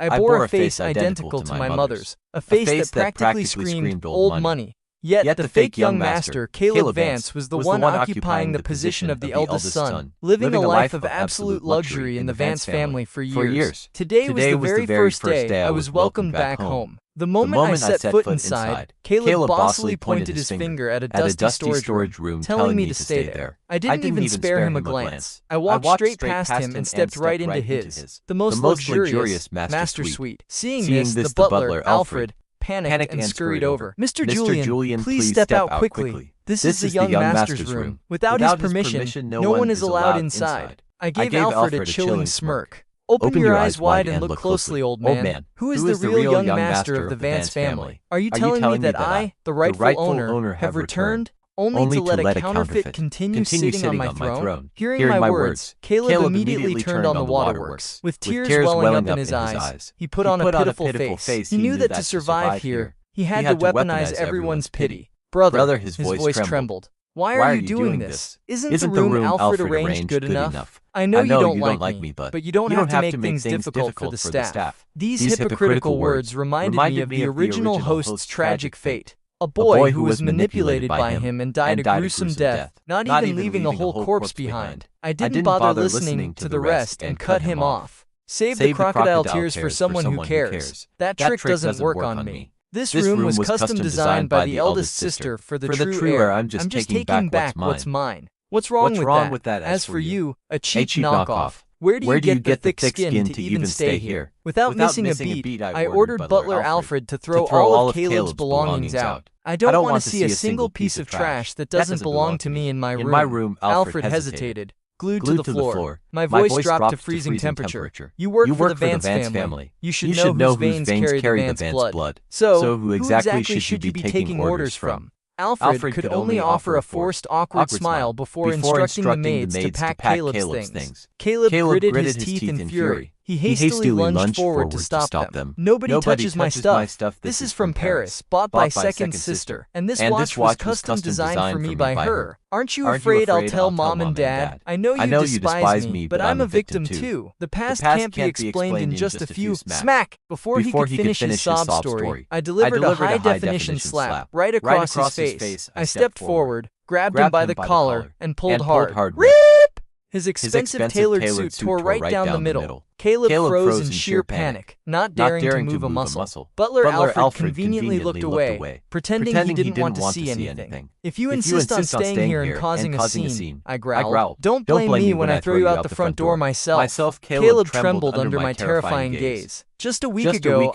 I bore a face identical to my mother's, a face that practically screamed old money. Yet the fake young master, Caleb Vance, was the one occupying the position of the eldest son, living a life of absolute luxury in the Vance family for years. Today was the very first day I was welcomed back home. The moment I set foot inside, Caleb bossily pointed his finger at a dusty storage room, telling me to stay there. I didn't even spare him a glance. I walked straight past him and stepped right into his, the most luxurious master suite. Seeing this, the butler, Alfred, panicked and scurried over. Mr. Julian, please step out quickly. This is the young master's room. Without his permission, no one is allowed inside. I gave Alfred a chilling smirk. Open your eyes wide and look closely, old man. Who is the real young master of the Vance family? Are you telling me that I, the rightful owner, have returned? Only to let a counterfeit continue sitting on my throne? Hearing my words, Caleb immediately turned on the waterworks. With tears welling up in his eyes, he put on a pitiful face. He knew that to survive here, he had to weaponize everyone's pity. Brother, his voice trembled. Why are you doing this? Isn't the room Alfred arranged good enough? I know you don't like me, but you don't have to make things difficult for the staff. These hypocritical words reminded me of the original host's tragic fate. A boy who was manipulated by him and died a gruesome death, not even leaving a whole corpse behind. I didn't bother listening to the rest and cut him off. Save the crocodile tears for someone who cares. That trick doesn't work on me. This room was custom designed by the eldest sister for the true heir. I'm just taking back what's mine. What's wrong with that? As for you, a cheap knockoff. Where do you get the thick skin to even stay here? Without missing a beat, I ordered Butler Alfred to throw all of Caleb's belongings out. I don't want to see a single piece of trash that doesn't belong to me in my room. Alfred hesitated, glued to the floor. My voice dropped to freezing temperature. You work for the Vance family. You should know whose veins carry the Vance blood. So, who exactly should you be taking orders from? Alfred could only offer a forced, awkward smile before instructing the maids to pack Caleb's things. Caleb gritted his teeth in fury. He hastily lunged forward to stop them. Nobody touches my stuff. This is from Paris, bought by second sister. And this watch was custom designed for me by her. Aren't you afraid I'll tell mom and dad? I know you despise me, but I'm a victim too. The past can't be explained in just a few smack. Before he could finish his sob story, I delivered a high-definition slap right across his face. I stepped forward, grabbed him by the collar, and pulled hard. Rip! His expensive tailored suit tore right down the middle. Caleb froze in sheer panic, not daring to move a muscle. Butler Alfred conveniently looked away, pretending he didn't want to see anything. If you insist on staying here and causing a scene, I growled. Don't blame me when I throw you out the front door myself. Caleb trembled under my terrifying gaze. Just a week ago,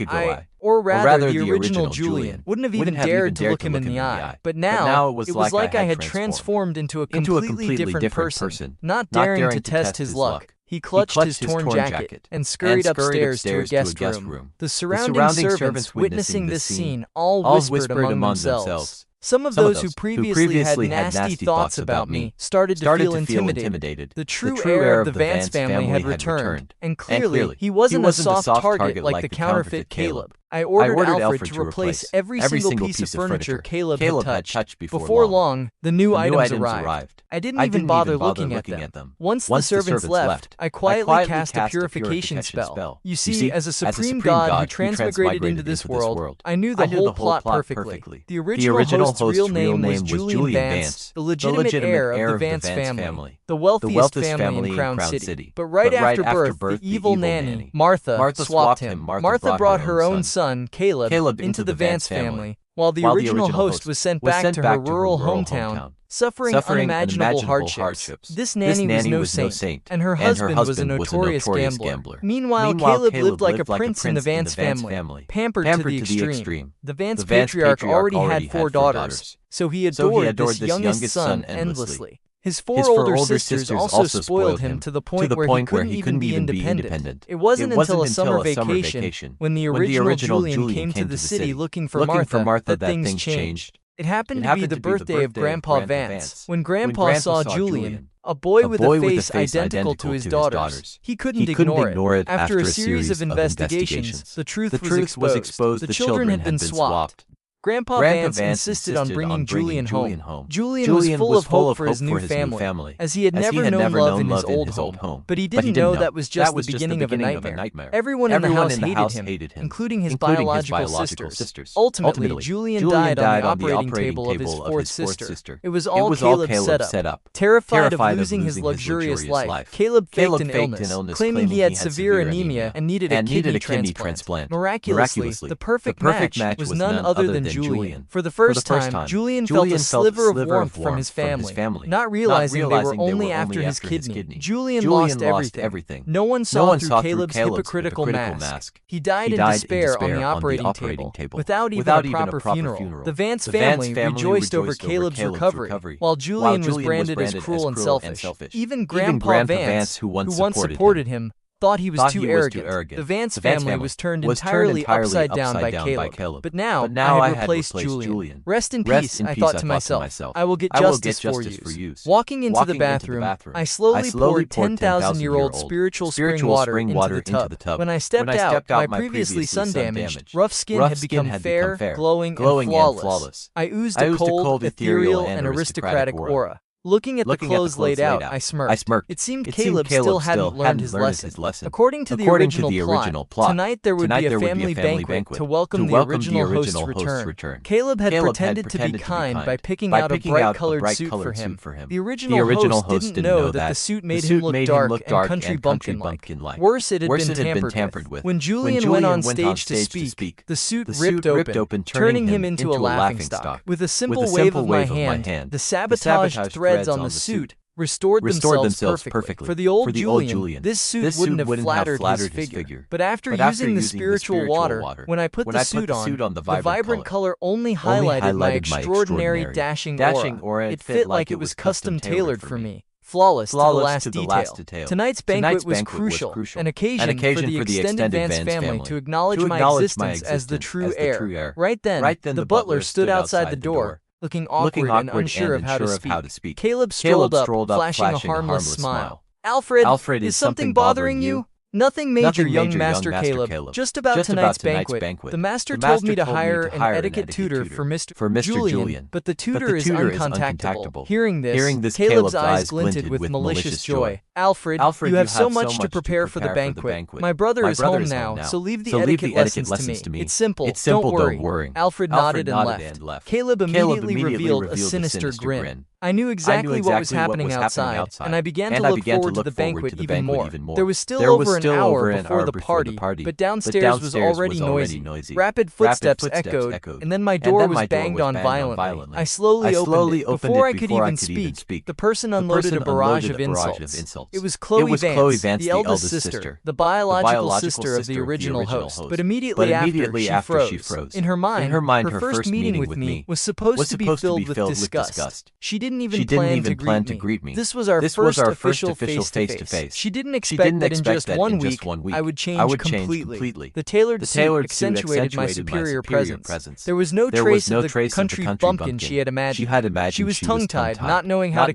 or rather the original Julian, wouldn't have even dared to look him in the eye. But now, it was like I had transformed into a completely different person, not daring to test his luck. He clutched his torn jacket and scurried upstairs to a guest room. The surrounding servants, witnessing this scene, all whispered among themselves. Some of those who previously had nasty thoughts about me started to feel intimidated. The true heir of the Vance family had returned, and clearly, he wasn't a soft target like the counterfeit Caleb. I ordered Alfred to replace every single piece of furniture Caleb had touched. Before long, the new items arrived. I didn't even bother looking at them. Once the servants left, I quietly cast a purification spell. You see, as a supreme god who transmigrated into this world, I knew the whole plot perfectly. The original host's real name was Julian Vance, the legitimate heir of the Vance family, the wealthiest family in Crown City. But right after birth, the evil nanny, Martha, swapped him. Martha brought her own son, Caleb, into the Vance family, while the original host was sent back to her rural hometown, suffering unimaginable hardships. This nanny was no saint, and her husband was a notorious gambler. Meanwhile, Caleb lived like a prince in the Vance family, pampered to the extreme. The Vance patriarch already had 4 daughters, so he adored this youngest son endlessly. His four older sisters also spoiled him to the point where he couldn't even be independent. It wasn't until a summer vacation, when the original Julian came to the city looking for Martha, that things changed. It happened to be the birthday of Grandpa Vance. When Grandpa saw Julian, a boy with a face identical to his daughter's, he couldn't ignore it. After a series of investigations, the truth was exposed. The children had been swapped. Grandpa Vance insisted on bringing Julian home. Julian was full of hope for his new family, as he had never known love in his old home. But he didn't know that was just the beginning of a nightmare. Everyone in the house hated him, including his biological sisters. Ultimately, Julian died on the operating table of his fourth sister. It was all Caleb's setup. Terrified of losing his luxurious life, Caleb faked an illness, claiming he had severe anemia and needed a kidney transplant. Miraculously, the perfect match was none other than Julian. For the first time, Julian felt a sliver of warmth from his family, not realizing they were only after his kidney. Julian lost everything. No one saw through Caleb's hypocritical mask. He died in despair on the operating table, without even a proper funeral. The Vance family rejoiced over Caleb's recovery, while Julian was branded as cruel and selfish. Even Grandpa Vance, who once supported him, thought he was too arrogant. The Vance family was turned entirely upside down by Caleb. But now I had replaced Julian. Rest in peace, I thought to myself. I will get justice for you. Walking into the bathroom, I slowly poured 10,000-year-old spiritual spring water into the tub. When I stepped out, my previously sun-damaged, rough skin had become fair, glowing, and flawless. I oozed a cold, ethereal, and aristocratic aura. Looking at the clothes laid out, I smirked. It seemed Caleb still hadn't learned his lesson. According to the original plot, tonight there would be a family banquet to welcome the original host's return. Caleb had pretended to be kind by picking out a bright-colored suit for him. The original host didn't know that the suit made him look dark and country bumpkin-like. Worse, it had been tampered with. When Julian went on stage to speak, the suit ripped open, turning him into a laughingstock. With a simple wave of my hand, the sabotaged threads on the suit restored themselves perfectly. For the old Julian, this suit wouldn't have flattered his figure. But after using the spiritual water, when I put the suit on, the vibrant color only highlighted my extraordinary dashing aura. It fit like it was custom tailored for me. Flawless to the last detail. Tonight's banquet was crucial, an occasion for the extended Vance family to acknowledge my existence as the true heir. Right then, the butler stood outside the door, looking awkward and unsure of how to speak. Caleb strolled up, flashing a harmless smile. Alfred, is something bothering you? Nothing major, young Master Caleb. Just about tonight's banquet. The master told me to hire an etiquette tutor for Mr. Julian, but the tutor is uncontactable. Hearing this, Caleb's eyes glinted with malicious joy. Alfred, you have so much to prepare for the banquet. My brother is home now, so leave the etiquette lessons to me. It's simple, don't worry. Alfred nodded and left. Caleb immediately revealed a sinister grin. I knew exactly what was happening outside, and I began to look forward to the banquet even more. There was still over an hour before the party, but downstairs was already noisy. Rapid footsteps echoed, and then my door was banged on violently. I slowly opened it. Before I could even speak, the person unloaded a barrage of insults. It was Chloe Vance, the eldest sister, the biological sister of the original host. But immediately after, she froze. In her mind, her first meeting with me was supposed to be filled with disgust. She didn't even plan to greet me. This was our first official face-to-face. She didn't expect that in just 1 week, I would change completely. The tailored suit accentuated my superior presence. There was no trace of the country bumpkin she had imagined. She was tongue-tied, not knowing how to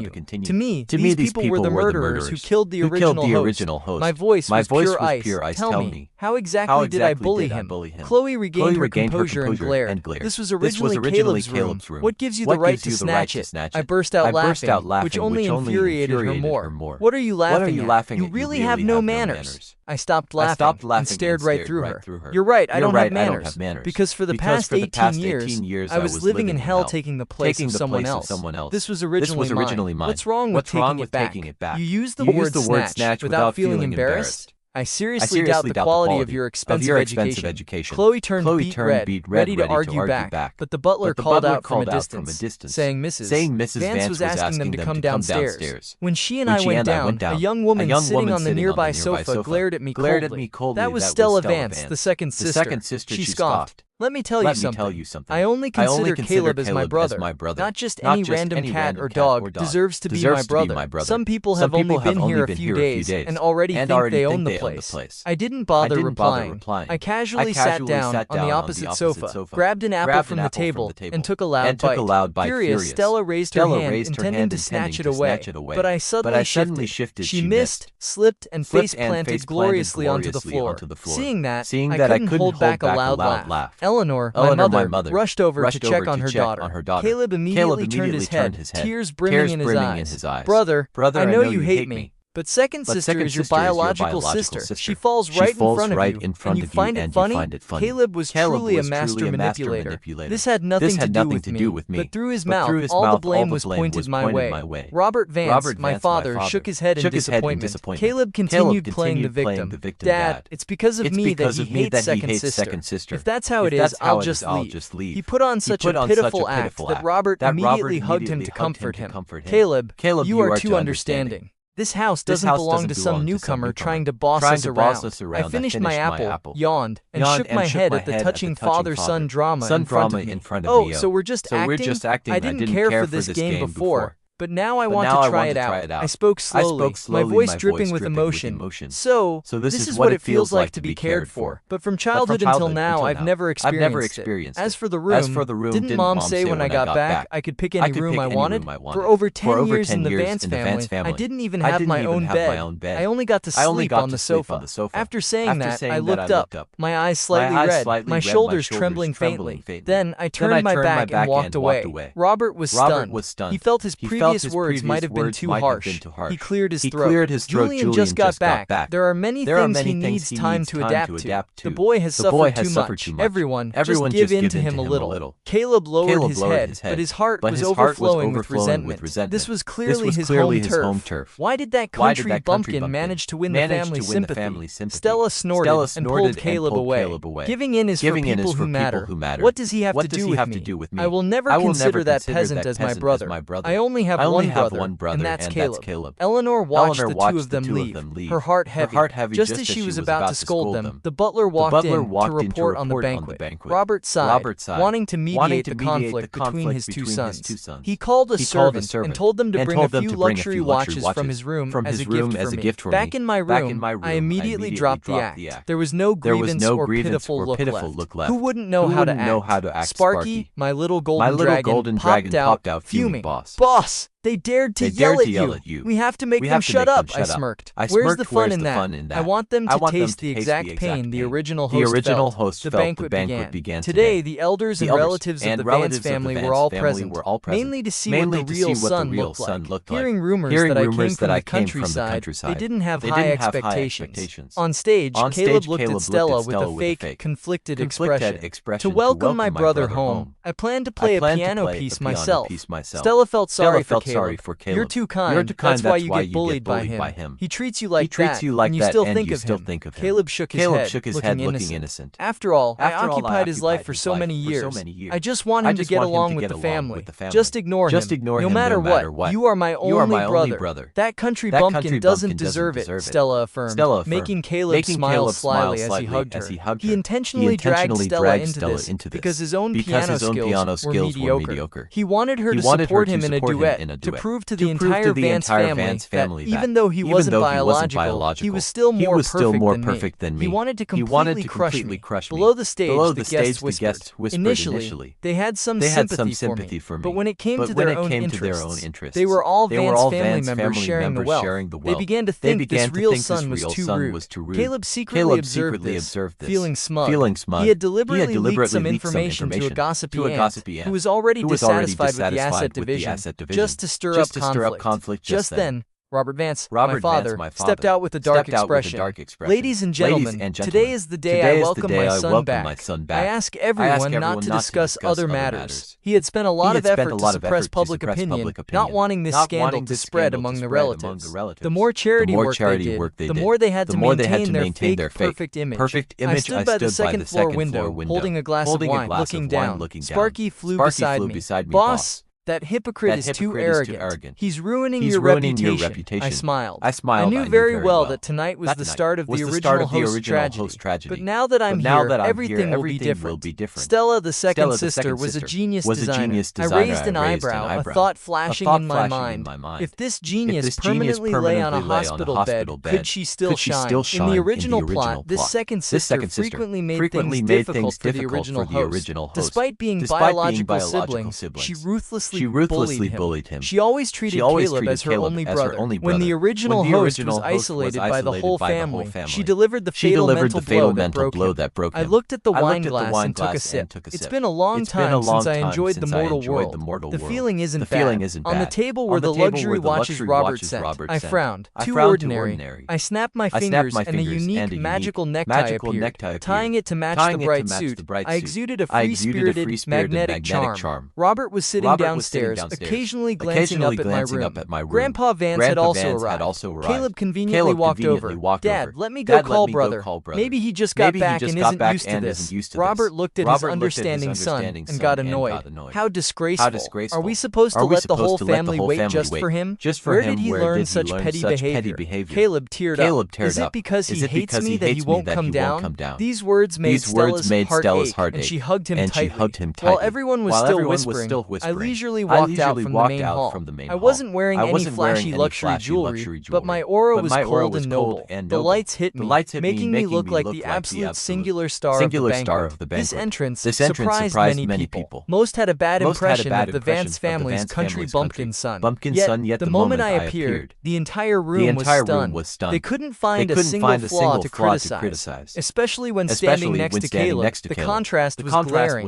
continue. To me, these people were the murderers who killed the original host. My voice was pure ice. Tell me, how exactly did I bully him? Chloe regained her composure and glared. This was originally Caleb's room. What gives you the right to snatch it? I burst out laughing, which only infuriated her more. What are you laughing at? You really have no manners. I stopped laughing and stared right through her. You're right, I don't have manners. Because for the past 18 years, I was living in hell taking the place of someone else. This was originally mine. What's wrong with taking it back? You used the word snatch without feeling embarrassed? I seriously doubt the quality of your expensive education. Chloe turned beet red, ready to argue back, but the butler called out from a distance, saying Mrs. Vance was asking them to come downstairs. When she and I went down, a young woman sitting on the nearby sofa glared at me coldly. That was Stella Vance, the second sister. She scoffed. Let me tell you something. I only consider Caleb as my brother. Not just any random cat or dog deserves to be my brother. Some people have only been here a few days and already think they own the place. I didn't bother replying. I casually sat down on the opposite sofa, grabbed an apple from the table, and took a loud bite. Furious, Stella raised her hand, intending to snatch it away. But I suddenly shifted. She missed, slipped, and face-planted gloriously onto the floor. Seeing that, I couldn't hold back a loud laugh. Eleanor, my mother, rushed over to check on her daughter. Caleb immediately turned his head, tears brimming in his eyes. Brother, I know you hate me. But second sister is your biological sister. She falls right in front of you, and you find it funny? Caleb was truly a master manipulator. This had nothing to do with me, but through his mouth, all the blame was pointed my way. Robert Vance, my father, shook his head in disappointment. Caleb continued playing the victim. Dad, it's because of me that he hates second sister. If that's how it is, I'll just leave. He put on such a pitiful act that Robert immediately hugged him to comfort him. Caleb, you are too understanding. This house doesn't belong to some newcomer trying to boss us around. I finished my apple, yawned, and shook my head at the touching father-son drama in front of me. Oh, so we're just acting? I didn't care for this game before. But now I want to try it out. I spoke slowly, my voice dripping with emotion. So, this is what it feels like to be cared for. But from childhood until now, I've never experienced it. As for the room, didn't Mom say when I got back I could pick any room I wanted? For over 10 years in the Vance family, I didn't even have my own bed. I only got to sleep on the sofa. After saying that, I looked up, my eyes slightly red, my shoulders trembling faintly. Then I turned my back and walked away. Robert was stunned. He felt his previous words might have been too harsh. He cleared his throat. Julian just got back. There are many things he needs time to adapt to. The boy has suffered too much. Everyone just give in to him a little. Caleb lowered his head, but his heart was overflowing with resentment. This was clearly his home turf. Why did that country bumpkin manage to win the family sympathy? Stella snorted and pulled Caleb away. Giving in is for people who matter. What does he have to do with me? I will never consider that peasant as my brother. I only have one brother, and that's Caleb. Eleanor watched the two of them leave, her heart heavy. Just as she was about to scold them, the butler walked in to report on the banquet. Robert sighed, wanting to mediate the conflict between his two sons. He called a servant and told them to bring a few luxury watches from his room as a gift for me. Back in my room, I immediately dropped the act. There was no grievance or pitiful look left. Who wouldn't know how to act? Sparky, my little golden dragon, popped out fuming. Boss! They dared to yell at you. We have to make them shut up, I smirked. Where's the fun in that? I want them to taste the exact pain the original host felt. The banquet began. Today, the elders and relatives of the Vance family were all present, mainly to see what the real son looked like. Hearing rumors that I came from the countryside, they didn't have high expectations. On stage, Caleb looked at Stella with a fake, conflicted expression. To welcome my brother home, I planned to play a piano piece myself. Stella felt sorry for Caleb. You're too kind. That's why you get bullied by him. He treats you like that, and you still think of him. Caleb shook his head, looking innocent. After all, I occupied his life for so many years. I just want him to get along with the family. Just ignore him. No matter what, you are my only brother. That country bumpkin doesn't deserve it, Stella affirmed, making Caleb smile slyly as he hugged her. He intentionally dragged Stella into this because his own piano skills were mediocre. He wanted her to support him in a duet, to prove to the entire Vance family that even though he wasn't biological, he was still more perfect than me. He wanted to completely crush me. Below the stage, the guests whispered. Initially, they had some sympathy for me, but when it came to their own interests, they were all Vance family members sharing the wealth. They began to think this real son was too rude. Caleb secretly observed this, feeling smug. He had deliberately leaked some information to a gossipy aunt who was already dissatisfied with the asset division, just to stir up conflict. Just then, Robert Vance, my father, stepped out with a dark expression. Ladies and gentlemen, today is the day I welcome my son back. I ask everyone not to discuss other matters. He had spent a lot of effort to suppress public opinion, not wanting this scandal to spread among the relatives. The more charity work they did, the more they had to maintain their fake perfect image. I stood by the second floor window, holding a glass of wine, looking down. Sparky flew beside me. Boss! That hypocrite is too arrogant. He's ruining your reputation. I smiled. I knew very well that tonight was the start of the original host tragedy. But now that I'm here, everything will be different. Stella, the second sister, was a genius designer. I raised an eyebrow, a thought flashing in my mind. If this genius permanently lay on a hospital bed, could she still shine? In the original plot, this second sister frequently made things difficult for the original host. Despite being biological siblings, she ruthlessly bullied him. She always treated Caleb as her only brother. When the original host was isolated by the whole family, she delivered the fatal mental blow that broke him. I looked at the wine glass and took a sip. It's been a long time since I enjoyed the mortal world. The feeling isn't bad. On the table where the luxury watches Robert sent, I frowned. Too ordinary. I snapped my fingers and a unique magical necktie appeared. Tying it to match the bright suit, I exuded a free-spirited, magnetic charm. Robert was sitting downstairs, occasionally glancing up at my room. Grandpa Vance had also arrived. Caleb conveniently walked over. "Dad, let me go call brother. Maybe he just got back and isn't used to this." Robert looked at his understanding son and got annoyed. How disgraceful. Are we supposed to let the whole family wait just for him? Where did he learn such petty behavior? Caleb teared up. Is it because he hates me that he won't come down? These words made Stella's heart ache, and she hugged him tightly. While everyone was still whispering, I leisurely walked out from the main hall. I wasn't wearing any flashy luxury jewelry, but my aura was cold and noble. The lights hit me, making me look like the absolute singular star of the banquet. This entrance surprised many people. Most had a bad impression of the Vance family's country bumpkin son. Yet, the moment I appeared, the entire room was stunned. They couldn't find a single flaw to criticize, especially when standing next to Caleb. The contrast was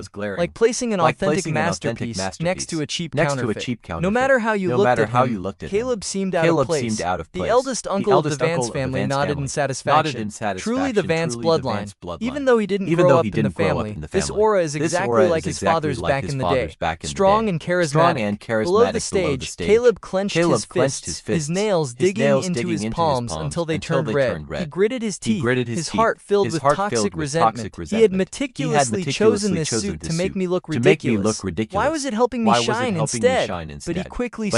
glaring, like placing an authentic masterpiece next to a cheap counterfeit. No matter how you looked at him, Caleb seemed out of place. The eldest uncle of the Vance family nodded in satisfaction. Truly the Vance bloodline. Even though he didn't grow up in the family, this aura is exactly like his father's back in the day. Strong and charismatic. Below the stage, Caleb clenched his fists, his nails digging into his palms until they turned red. He gritted his teeth, his heart filled with toxic resentment. He had meticulously chosen this suit to make me look ridiculous. Why was it helping me shine instead? But he quickly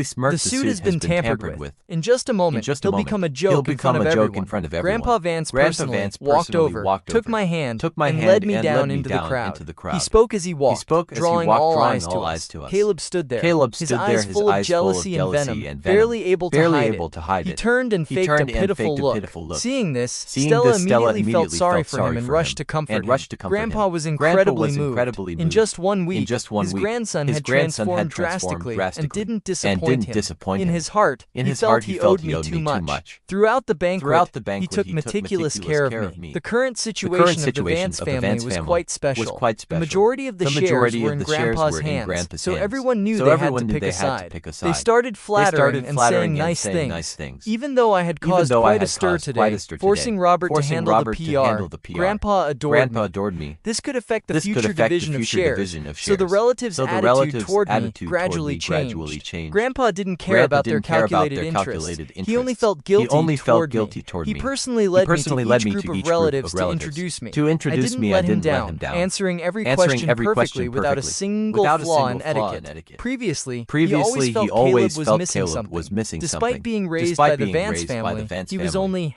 smirked. The suit has been tampered with. In just a moment, he'll become a joke in front of everyone. Grandpa Vance personally walked over, took my hand, and led me down into the crowd. He spoke as he walked, drawing all eyes to us. Caleb stood there, his eyes full of jealousy and venom, barely able to hide it. He turned and faked a pitiful look. Seeing this, Stella immediately felt sorry for him and rushed to comfort him. Grandpa was incredibly moved. In just 1 week, his grandson had transformed drastically and didn't disappoint him. In his heart, he felt he owed me too much. Throughout the banquet, he took meticulous care of me. The current situation of the Vance family was quite special. The majority of the shares were in Grandpa's hands, so everyone knew they had to pick a side. They started flattering and saying nice things. Even though I had caused quite a stir today, forcing Robert to handle the PR, Grandpa adored me. This could affect the future division of shares, so the relatives' attitude toward me gradually changed. Grandpa didn't care about their calculated interests. He only felt guilty toward me. He personally led me to each group of relatives to introduce me. I didn't let him down, answering every question perfectly without a single flaw in etiquette. Previously, he always felt Caleb was missing something. Despite being raised by the Vance family, he was only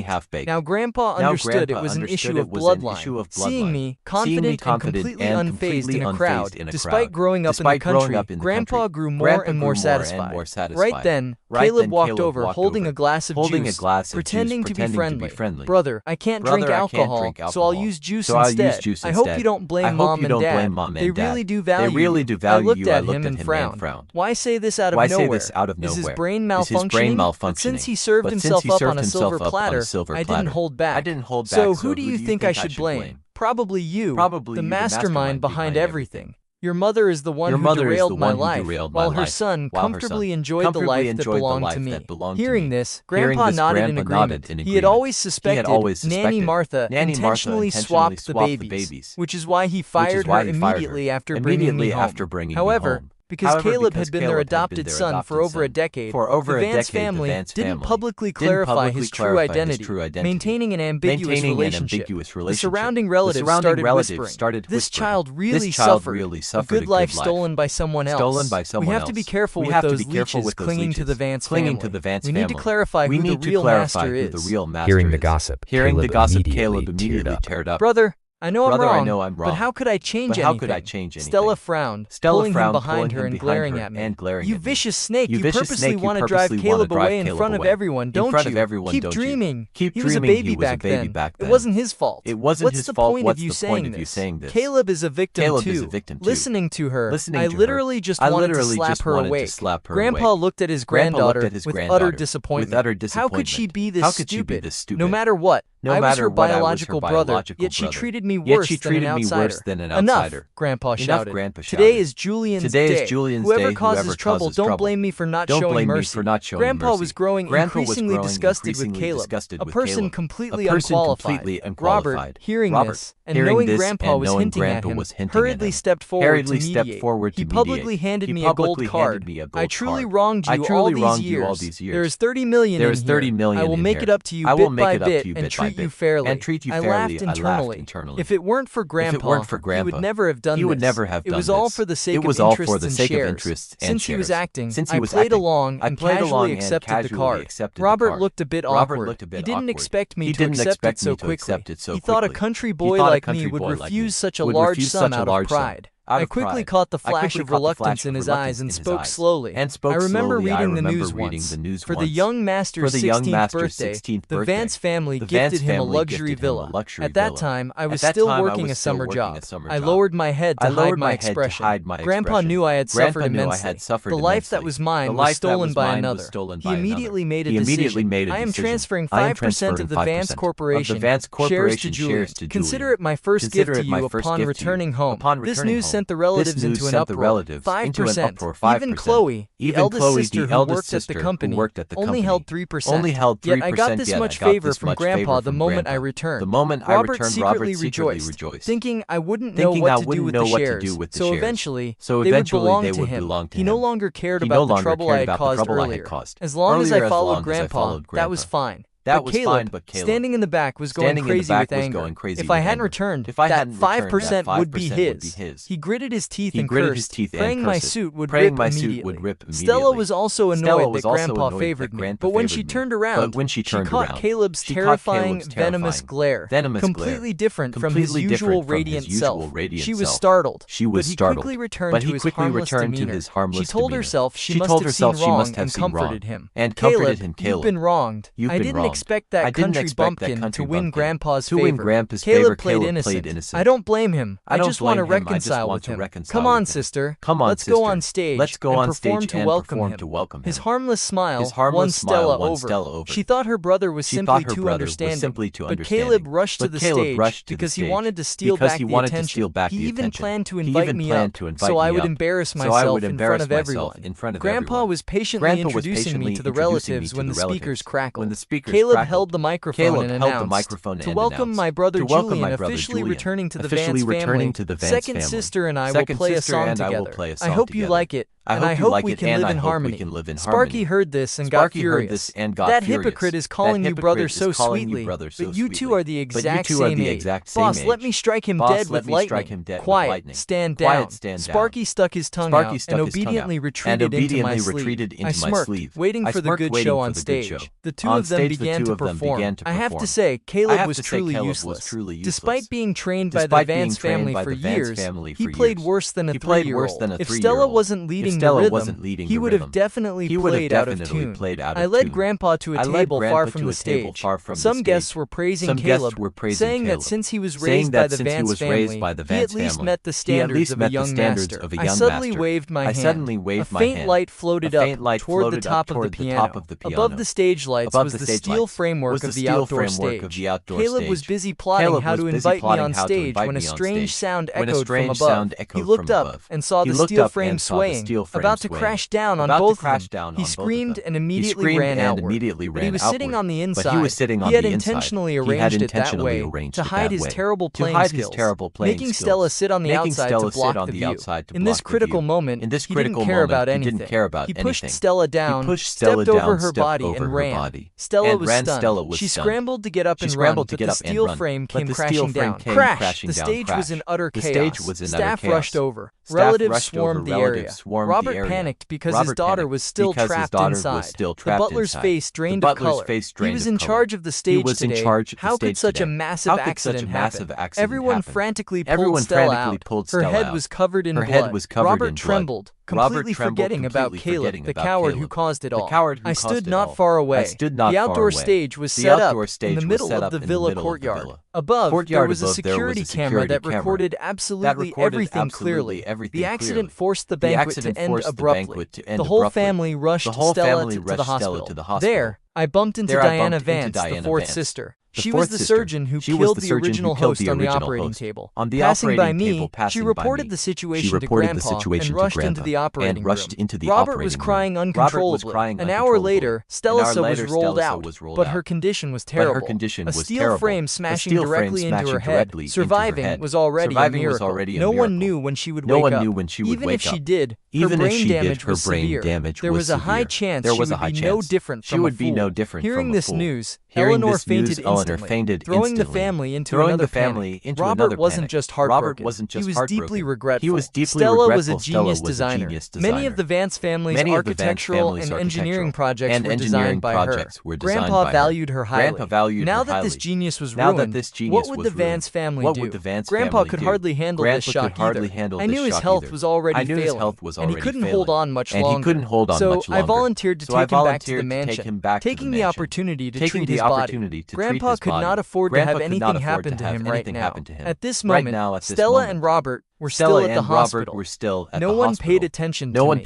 half-baked. Now Grandpa understood it was an issue of bloodline. Seeing me, confident and completely unfazed in a crowd, despite growing up in the country, Grandpa grew more and more satisfied. Right then, Caleb walked over holding a glass of juice, pretending to be friendly. "Brother, I can't drink alcohol, so I'll use juice instead. I hope you don't blame Mom and Dad. They really do value you." I looked at him and frowned. Why say this out of nowhere? Is his brain malfunctioning? But since he served himself up on a silver platter, I didn't hold back. So who do you think I should blame? Probably you, the mastermind behind everything. Your mother is the one who derailed my life, while her son comfortably enjoyed the life that belonged to me. Hearing this, Grandpa nodded in agreement. He had always suspected Nanny Martha intentionally swapped the babies, which is why he fired her immediately after bringing me home. However, because Caleb had been their adopted son for over a decade, the Vance family didn't publicly clarify his true identity, maintaining an ambiguous relationship. The surrounding relatives started whispering, "This child really suffered a good life stolen by someone else. We have to be careful with those leeches clinging to the Vance family. We need to clarify who the real master is." Hearing the gossip, Caleb immediately teared up. "Brother, I know I'm wrong, but how could I change anything? Stella frowned, pulling him behind her and glaring at me. You vicious snake, you purposely want to drive Caleb away in front of everyone, don't you? Keep dreaming. He was a baby back then. It wasn't his fault. What's the point of you saying this? Caleb is a victim too. Listening to her, I literally just wanted to slap her awake. Grandpa looked at his granddaughter with utter disappointment. How could she be this stupid? No matter what, I was her biological brother, yet she treated me worse than an outsider. Enough, Grandpa shouted. Today is Julian's day. Whoever causes trouble, don't blame me for not showing mercy. Grandpa was growing increasingly disgusted with Caleb, a person completely unqualified. Robert, hearing this, and knowing Grandpa was hinting at him, hurriedly stepped forward to mediate. He publicly handed me a gold card. I truly wronged you all these years. There is 30 million in here. I will make it up to you bit by bit and treat you fairly. I laughed internally. If it weren't for Grandpa, he would never have done this. It was all for the sake of interests and shares. Since he was acting, I played along and casually accepted the card. Robert looked a bit awkward. He didn't expect me to accept it so quickly. He thought a country boy like me would refuse such a large sum out of pride. I quickly caught the flash of reluctance in his eyes and spoke slowly. I remember reading the news once. For the young master's 16th birthday, the Vance family gifted him a luxury villa. At that time, I was still working a summer job. I lowered my head to hide my expression. Grandpa knew I had suffered immensely. The life that was mine was stolen by another. He immediately made a decision. I am transferring 5% of the Vance Corporation shares to Julian. Consider it my first gift to you upon returning home. This news sent the relatives into an uproar. 5%. Even Chloe, the eldest sister who worked at the company, only held 3%. Yet I got this much favor from Grandpa the moment I returned. Robert secretly rejoiced, thinking I wouldn't know what to do with the shares. So eventually, they would belong to him. He no longer cared about the trouble I had caused earlier. As long as I followed Grandpa, that was fine. But Caleb, standing in the back, was going crazy with anger. If I hadn't returned, that 5% would be his. He gritted his teeth and cursed, praying my suit would rip immediately. Stella was also annoyed that Grandpa favored me, but when she turned around, she caught Caleb's terrifying, venomous glare, completely different from his usual radiant self. She was startled, but he quickly returned to his harmless demeanor. She told herself she must have seen wrong and comforted him. Caleb, you've been wronged. I didn't expect that country bumpkin to win Grandpa's favor. Caleb played innocent. I don't blame him. I just want to reconcile with him. Come on, sister. Let's go on stage and perform to welcome him. His harmless smile won Stella over. She thought her brother was simply too understanding. But Caleb rushed to the stage because he wanted to steal back the attention. He even planned to invite me up so I would embarrass myself in front of everyone. Grandpa was patiently introducing me to the relatives when the speakers crackled. Caleb held the microphone and announced, to welcome my brother Julian officially returning to the Vance family. Second sister and I will play a song together. I hope you like it. And I hope we can live in harmony. Sparky heard this and got furious. That hypocrite is calling you brother so sweetly, but you two are the exact same age. Boss, let me strike him dead with lightning. Quiet, stand down. Sparky stuck his tongue out and obediently retreated into my sleeve. I smirked, waiting for the good show on stage. The two of them began to perform. I have to say, Caleb was truly useless. Despite being trained by the Vance family for years, he played worse than a 3-year-old. If Stella wasn't leading the rhythm, he would have definitely played out of tune. I led Grandpa to a table far from the stage. Some guests were praising Caleb, saying that since he was raised by the Vance family, he at least met the standards of a young master. I suddenly waved my hand. A faint light floated up toward the top of the piano. Above the stage lights was the steel framework of the outdoor stage. Caleb was busy plotting how to invite me on stage when a strange sound echoed from above. He looked up and saw the steel frame swaying, about to crash down on both of them. He screamed and immediately ran outward. But he was sitting on the inside. He had intentionally arranged it that way to hide his terrible playing skills, making Stella sit on the outside to block the view. In this critical moment, he didn't care about anything. He pushed Stella down, stepped over her body and ran. Stella was stunned. She scrambled to get up and run, but the steel frame came crashing down. Crash! The stage was in utter chaos. Staff rushed over. Relatives swarmed the area. Robert panicked because his daughter was still trapped inside. The butler's face drained of color. He was in charge of the stage today. How could such a massive accident happen? Everyone frantically pulled Stella out. Her head was covered in blood. Robert trembled, completely forgetting about Caleb, the coward who caused it all. I stood not far away. The outdoor stage was set up in the middle of the villa courtyard. Above, there was a security camera that recorded absolutely everything clearly. The accident forced the banquet to end abruptly. The whole family rushed Stella to the hospital. There, I bumped into Diana Vance, the fourth sister. She was the surgeon who killed the original host on the operating table. Passing by me, she reported the situation to Grandpa and rushed into the operating room. Robert was crying uncontrollably. An hour later, Stella was rolled out, but her condition was terrible. A steel frame smashing directly into her head. Surviving was already a miracle. No one knew when she would wake up. Even if she did, her brain damage was severe. There was a high chance she would be no different from a fool. Hearing this news, Eleanor fainted instantly, throwing the family into another panic. Robert wasn't just heartbroken, he was deeply regretful. Stella was a genius designer. Many of the Vance family's architectural and engineering projects were designed by her. Grandpa valued her highly. Now that this genius was ruined, what would the Vance family do? Grandpa could hardly handle this shock either. I knew his health was already failing, and he couldn't hold on much longer. So I volunteered to take him back to the mansion, taking the opportunity to treat his body. Grandpa could not afford to have anything happen to him right now. At this moment, Stella and Robert were still at the hospital. No one paid attention to me.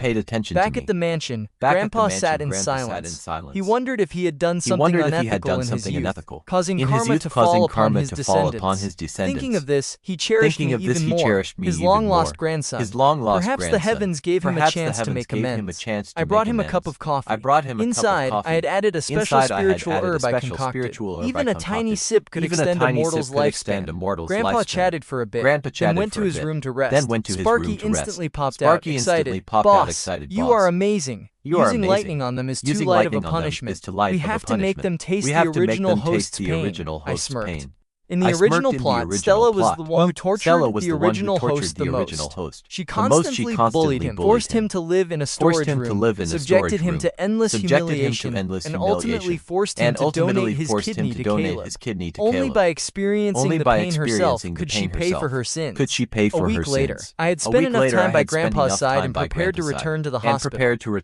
Back at the mansion, Grandpa sat in silence. He wondered if he had done something unethical in his youth, causing karma to fall upon his descendants. Thinking of this, he cherished me even more, his long-lost grandson. Perhaps the heavens gave him a chance to make amends. I brought him a cup of coffee. Inside, I had added a special spiritual herb I concocted. Even a tiny sip could extend a mortal's lifespan. Grandpa chatted for a bit, then went to his room to rest. Sparky instantly popped out, excited. Boss, you are amazing. Using lightning on them is too light of a punishment. We have to make them taste the original host's pain. I smirked. In the original plot, Stella was the one who tortured the original host the most. She constantly bullied him, forced him to live in a storage room, subjected him to endless humiliation, and ultimately forced him to donate his kidney to Caleb. Only by experiencing the pain herself could she pay for her sins. A week later, I had spent enough time by Grandpa's side and prepared to return to the hospital.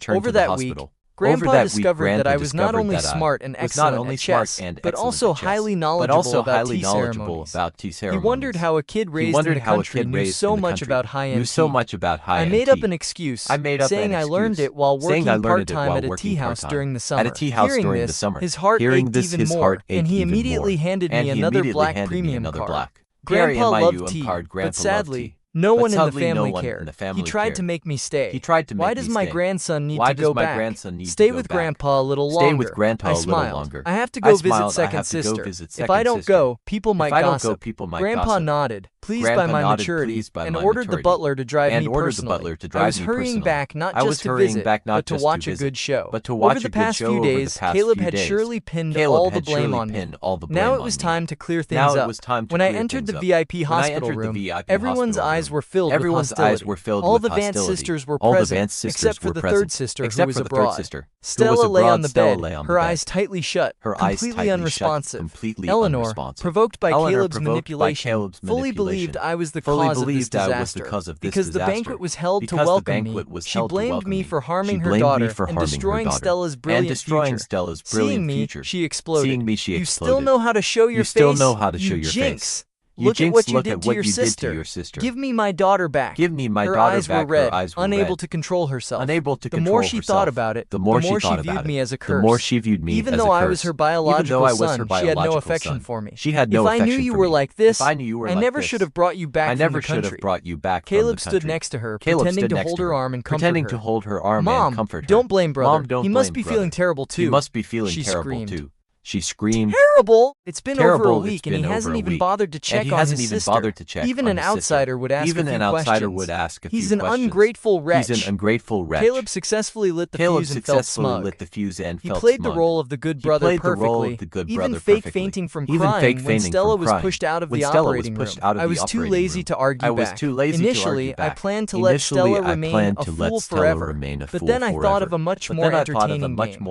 Over that week, Grandpa discovered that I was not only smart and excellent at chess, but also highly knowledgeable about tea ceremonies. He wondered how a kid raised in the country knew so much about high-end tea. I made up an excuse, saying I learned it while working part-time at a tea house during the summer. Hearing this, his heart ached even more, and he immediately handed me another black premium card. Grandpa loved tea, but sadly, no one in the family cared. He tried to make me stay. Why does my grandson need to go back? Stay with Grandpa a little longer. I smiled. I have to go visit second sister. If I don't go, people might gossip. Grandpa nodded, pleased by my maturity, and ordered the butler to drive me personally. I was hurrying back not just to visit, but to watch a good show. Over the past few days, Caleb had surely pinned all the blame on me. Now it was time to clear things up. When I entered the VIP hospital room, everyone's eyes were filled with hostility. All the Vance sisters were present, except for the third sister who was abroad. Stella lay on the bed, her eyes tightly shut, completely unresponsive. Eleanor, provoked by Caleb's manipulation, fully believed I was the cause of this disaster. Because the banquet was held to welcome me, she blamed me for harming her daughter and destroying Stella's brilliant future. Seeing me, she exploded. You still know how to show your face, you jinx! Look at what you did to your sister. Give me my daughter back. Her eyes were red, unable to control herself. The more she thought about it, the more she viewed me as a curse. Even though I was her biological son, she had no affection for me. If I knew you were like this, I never should have brought you back from the country. Caleb stood next to her, pretending to hold her arm and comfort her. Mom, don't blame brother. He must be feeling terrible too. She screamed. She screamed. Terrible! It's been over a week and he hasn't even bothered to check on his sister. Even an outsider would ask a few questions. He's an ungrateful wretch. Caleb successfully lit the fuse and felt smug. He played the role of the good brother perfectly, even fake fainting from crying when Stella was pushed out of the operating room. I was too lazy to argue back. Initially, I planned to let Stella remain a fool forever, but then I thought of a much more entertaining game.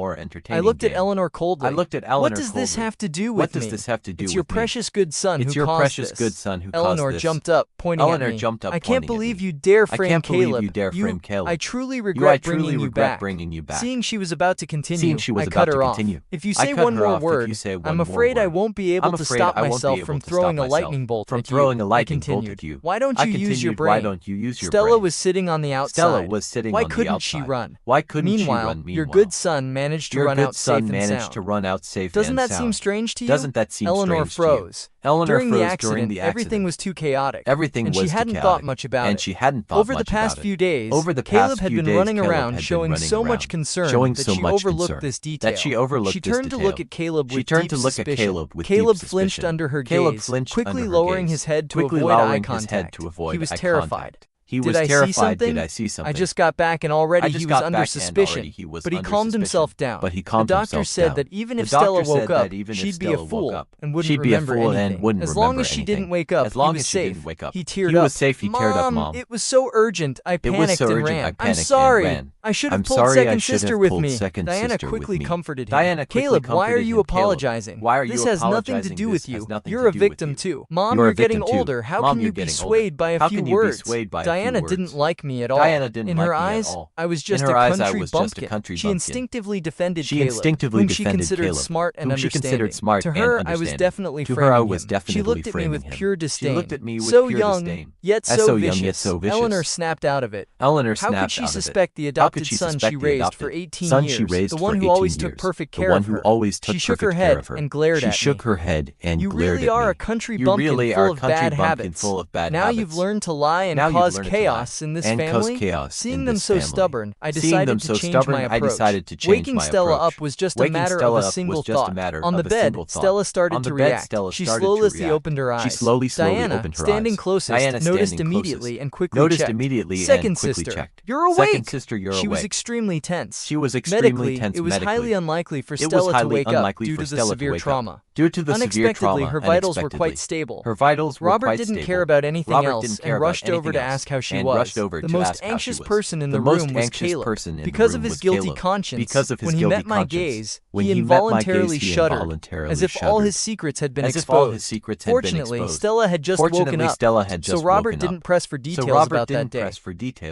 I looked at Eleanor coldly. What does this have to do with me? It's your precious good son who caused this. Eleanor jumped up, pointing at me. I can't believe you dare frame Caleb. I truly regret bringing you back. Seeing she was about to continue, I cut her off. If you say one more word, I'm afraid I won't be able to stop myself from throwing a lightning bolt at you. I continued. Why don't you use your brain? Stella was sitting on the outside. Why couldn't she run? Meanwhile, your good son managed to run out safe and sound. Doesn't that seem strange to you? Eleanor froze. During the accident, everything was too chaotic, and she hadn't thought much about it. Over the past few days, Caleb had been running around showing so much concern that she overlooked this detail. She turned to look at Caleb with deep suspicion. Caleb flinched under her gaze, quickly lowering his head to avoid eye contact. He was terrified. Did I see something? I just got back and already he was under suspicion, but he calmed himself down. The doctor said that even if Stella woke up, she'd be a fool and wouldn't remember anything. As long as she didn't wake up, he was safe. He teared up. Mom, it was so urgent, I panicked and ran. I'm sorry. I should have pulled second sister with me. Diana quickly comforted him. Caleb, why are you apologizing? This has nothing to do with you. You're a victim too. Mom, you're getting older. How can you be swayed by a few words? Diana didn't like me at all. In her eyes, I was just a country bumpkin. She instinctively defended Caleb, whom she considered smart and understanding. To her, I was definitely framing him. She looked at me with pure disdain. So young, yet so vicious. Eleanor snapped out of it. How could she suspect the adopted son she raised for 18 years, the one who always took perfect care of her? She shook her head and glared at me. You really are a country bumpkin full of bad habits. Now you've learned to lie and cause chaos in this family. Seeing them so stubborn, I decided to change my approach. Waking Stella up was just a matter of a single thought. On the bed, Stella started to react. She slowly opened her eyes. Diana, standing closest, noticed immediately and quickly checked. Second sister, you're awake! She was extremely tense. Medically, it was highly unlikely for Stella to wake up due to the severe trauma. Unexpectedly, her vitals were quite stable. Robert didn't care about anything else and rushed over to ask how she was. The most anxious person in the room was Caleb. Because of his guilty conscience, when he met my gaze, he involuntarily shuddered, as if all his secrets had been exposed. Fortunately, Stella had just woken up, so Robert didn't press for details about that day.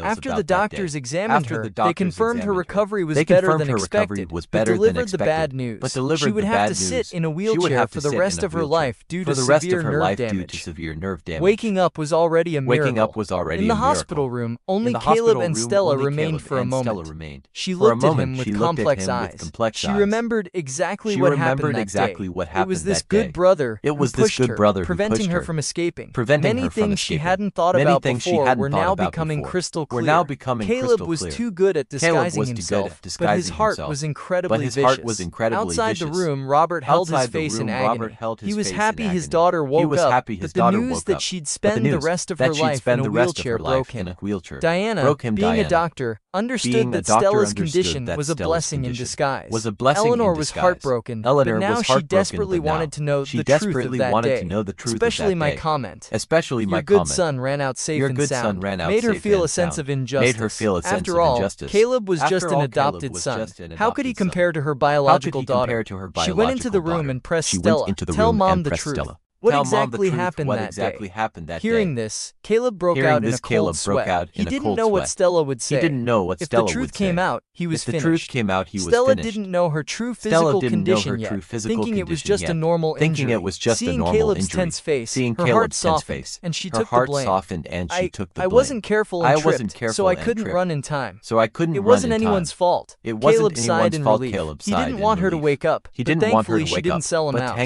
After the doctors examined her, they confirmed her recovery was better than expected, but delivered the bad news. She would have to sit in a wheelchair for the rest of her life due to severe nerve damage. Waking up was already a miracle. In the hospital room, only Caleb and Stella remained for a moment. She looked at him with complex eyes. She remembered exactly what happened that day. It was this good brother who pushed her, preventing her from escaping. Many things she hadn't thought about before were now becoming crystal clear. Caleb was too good at disguising himself, but his heart was incredibly vicious. Outside the room, Robert held his face in agony. He was happy his daughter woke up, but the news that she'd spend the rest of her life in a wheelchair broke him. Diana, being a doctor, understood that Stella's condition was a blessing in disguise. Eleanor was heartbroken, but now she desperately wanted to know the truth of that day, especially my comment. Your good son ran out safe and sound, made her feel a sense of injustice. After all, Caleb was just an adopted son. How could he compare to her biological daughter? She went into the room and pressed Stella, "Tell Mom the truth." What exactly happened that day? Hearing this, Caleb broke out in a cold sweat. He didn't know what Stella would say. If the truth came out, he was finished. Stella didn't know her true physical condition yet, thinking it was just a normal injury. Seeing Caleb's tense face, her heart softened, and she took the blame. I wasn't careful and tripped, so I couldn't run in time. It wasn't anyone's fault. Caleb sighed in relief. He didn't want her to wake up, but thankfully she didn't sell him out.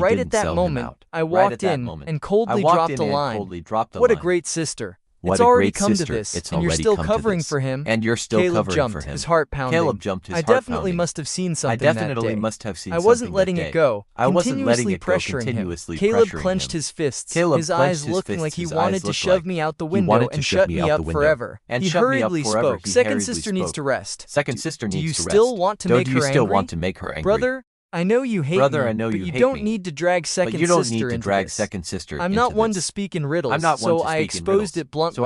Right at that moment, I walked in and coldly dropped a line. "What a great sister." It's already come to this, and you're still covering for him. Caleb jumped, his heart pounding. I definitely must have seen something that day. I wasn't letting it go, continuously pressuring him. Caleb clenched his fists, his eyes looking like he wanted to shove me out the window and shut me up forever. He hurriedly spoke. Second sister needs to rest. Do you still want to make her angry? Brother, I know you hate me, but you don't need to drag second sister into this. I'm not one to speak in riddles, so I exposed it bluntly.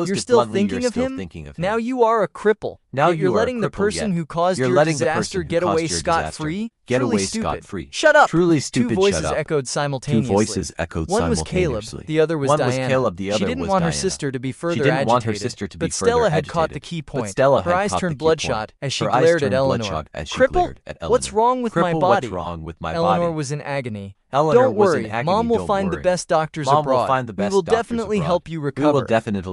You're still thinking of him? Now you are a cripple. Yet you're letting the person who caused your disaster get away scot-free? Truly stupid. Shut up! Two voices echoed simultaneously. One was Caleb, the other was Diana. She didn't want her sister to be further agitated, but Stella had caught the key point. Her eyes turned bloodshot as she glared at Eleanor. Cripple? What's wrong with my body? Eleanor was in agony. Don't worry, Mom will find the best doctors abroad. We will definitely help you recover.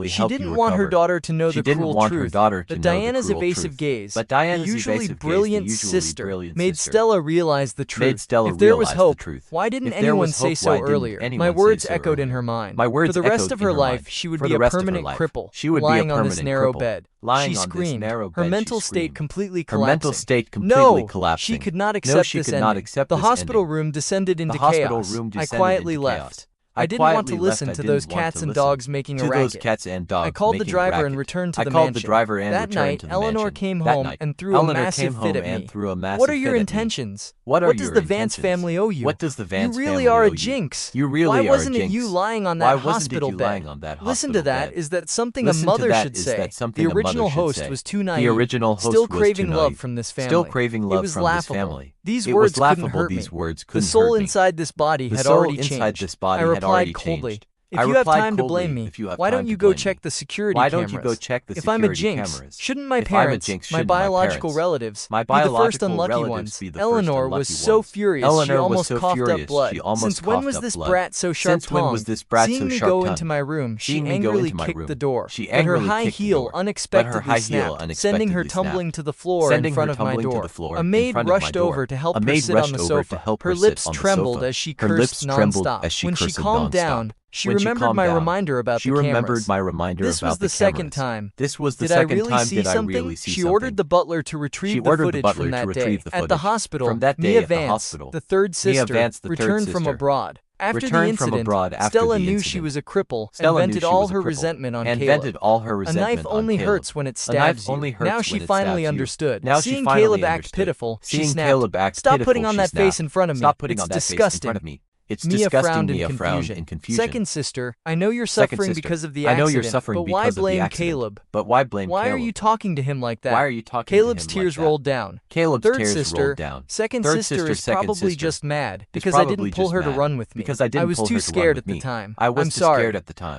She didn't want her daughter to know the cruel truth, but Diana's evasive gaze, the usually brilliant sister, made Stella realize the truth. If there was hope, why didn't anyone say so earlier? My words echoed in her mind. For the rest of her life, she would be a permanent cripple, lying on this narrow bed. She screamed, her mental state completely collapsing. No! She could not accept this ending. The hospital room descended into chaos. I quietly left. I didn't want to listen to those cats and dogs making a racket. I called the driver and returned to the mansion. That night, Eleanor came home and threw a massive fit at me. What are your intentions? What does the Vance family owe you? You really are a jinx. Why wasn't it you lying on that hospital bed? Listen to that. Is that something a mother should say? The original host was too naive, still craving love from this family. It was laughable. These words couldn't hurt me. The soul inside this body had already changed. I replied coldly, if you have time to blame me, why don't you go check the security cameras? If I'm a jinx, shouldn't my parents, my biological relatives, be the first unlucky ones? Eleanor was so furious she almost coughed up blood. Since when was this brat so sharp-tongued? Seeing me go into my room, she angrily kicked the door, but her high heel unexpectedly snapped, sending her tumbling to the floor in front of my door. A maid rushed over to help her sit on the sofa. Her lips trembled as she cursed non-stop. When she calmed down, she remembered my reminder about the cameras. This was the second time. Did I really see something? She ordered the butler to retrieve the footage from that day. At the hospital, Mia Vance, the third sister, returned from abroad. After the incident, Stella knew she was a cripple and vented all her resentment on Caleb. A knife only hurts when it stabs you. Now she finally understood. Seeing Caleb act pitiful, she snapped, "Stop putting on that face in front of me. It's disgusting." Mia frowned in confusion. Second sister, I know you're suffering because of the accident, but why blame Caleb? Why are you talking to him like that? Caleb's tears rolled down. Third sister, second sister is probably just mad because I didn't pull her to run with me. I was too scared at the time. I'm sorry.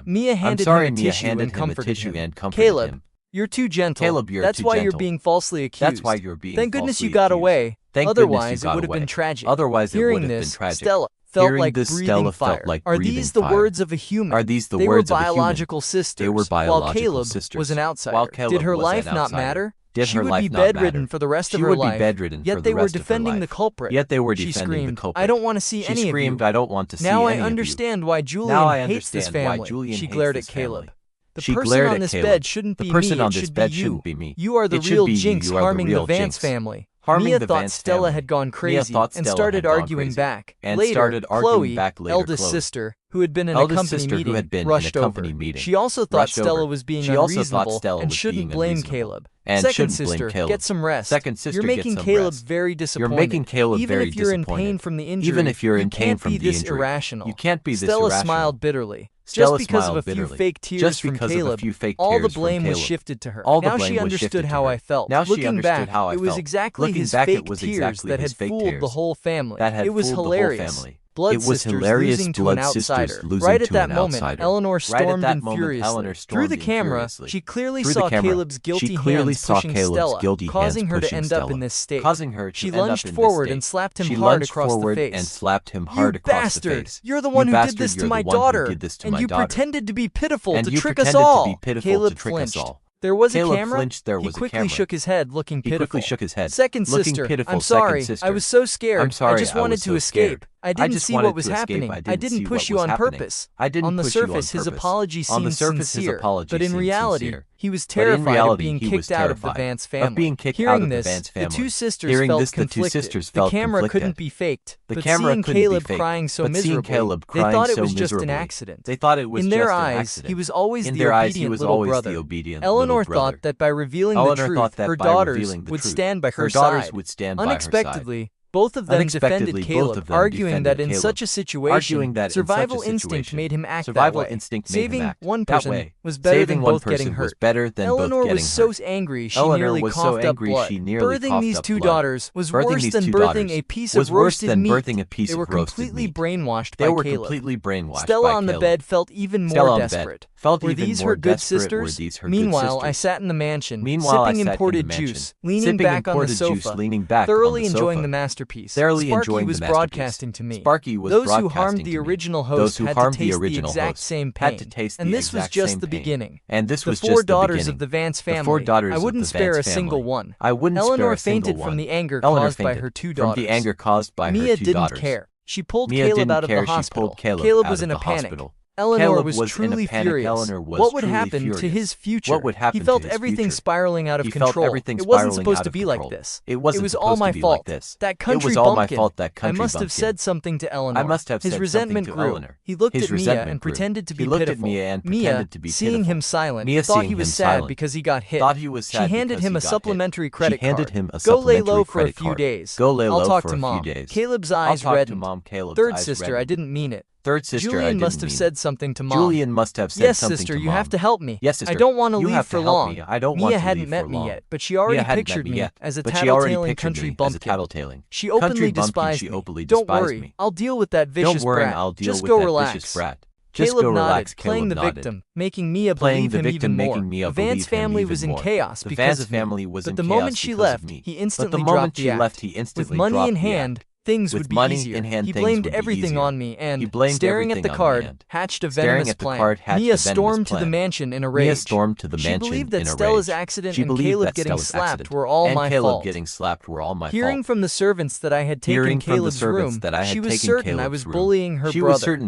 Mia handed him a tissue and comforted him. Caleb, you're too gentle. That's why you're being falsely accused. Thank goodness you got away. Otherwise, it would have been tragic. Hearing this, Stella felt like breathing fire. Are these the words of a human? They were biological sisters, while Caleb was an outsider. Did her life not matter? She would be bedridden for the rest of her life, yet they were defending the culprit. She screamed, I don't want to see any of you. Now I understand why Julian hates this family. She glared at Caleb. The person on this bed shouldn't be me, it should be you. You are the real jinx harming the Vance family. Mia thought Stella had gone crazy and started arguing back. Later, Chloe, eldest sister, who had been in a company meeting, rushed over. She also thought Stella was being unreasonable and shouldn't blame Caleb. Second sister, get some rest. You're making Caleb very disappointed. Even if you're in pain from the injury, you can't be this irrational. Stella smiled bitterly. Just because of a few fake tears from Caleb, all the blame was shifted to her. Now she understood how I felt. Looking back, it was exactly his fake tears that had fooled the whole family. It was hilarious. Blood sisters losing to an outsider. Right at that moment, Eleanor stormed in furiously. Through the camera, she clearly saw Caleb's guilty hands pushing Stella, causing her to end up in this state. She lunged forward and slapped him hard across the face. You bastard! You're the one who did this to my daughter, and you pretended to be pitiful to trick us all. Caleb flinched. There was a camera? He quickly shook his head, looking pitiful. Second sister, I'm sorry. I was so scared. I just wanted to escape. I didn't see what was happening. I didn't push you on purpose. On the surface, his apology seemed sincere, but in reality, he was terrified of being kicked out of the Vance family. Hearing this, the two sisters felt conflicted. The camera couldn't be faked, but seeing Caleb crying so miserably, they thought it was just an accident. In their eyes, he was always the obedient little brother. Eleanor thought that by revealing the truth, her daughters would stand by her side. Unexpectedly, both of them defended Caleb, arguing that in such a situation, survival instinct made him act that way. Saving one person was better than both getting hurt. Eleanor was so angry she nearly coughed up blood. Birthing these two daughters was worse than birthing a piece of roasted meat. They were completely brainwashed by Caleb. Stella on the bed felt even more desperate. Were these her good sisters? Meanwhile, I sat in the mansion, sipping imported juice, leaning back on the sofa, thoroughly enjoying the masterpiece. Sparky was broadcasting to me. Those who harmed the original host had to taste the exact same pain. And this was just the beginning. The four daughters of the Vance family, I wouldn't spare a single one. Eleanor fainted from the anger caused by her two daughters. Mia didn't care. She pulled Caleb out of the hospital. Caleb was in a panic. Eleanor was truly furious. What would happen to his future? He felt everything spiraling out of control. It wasn't supposed to be like this. It was all my fault. That country bumpkin. I must have said something to Eleanor. His resentment grew. He looked at Mia and pretended to be pitiful. Mia, seeing him silent, thought he was sad because he got hit. She handed him a supplementary credit card. Go lay low for a few days. I'll talk to Mom. Caleb's eyes reddened. Third sister, I didn't mean it. Julian must have said something to Mom. Yes, sister, you have to help me. I don't want to leave for long. Mia hadn't met me yet, but she already pictured me as a tattletaling country bumpkin. She openly despised me. Don't worry, I'll deal with that vicious brat. Just go relax. Caleb nodded, playing the victim, making Mia believe him even more. The Vance family was in chaos because of me, but the moment she left, he instantly dropped the act. With money in hand, things would be easier. He blamed everything on me and, staring at the card, hatched a venomous plan. Mia stormed to the mansion in a rage. She believed that Stella's accident and Caleb getting slapped were all my fault. Hearing from the servants that I had taken Caleb's room, she was certain I was bullying her brother.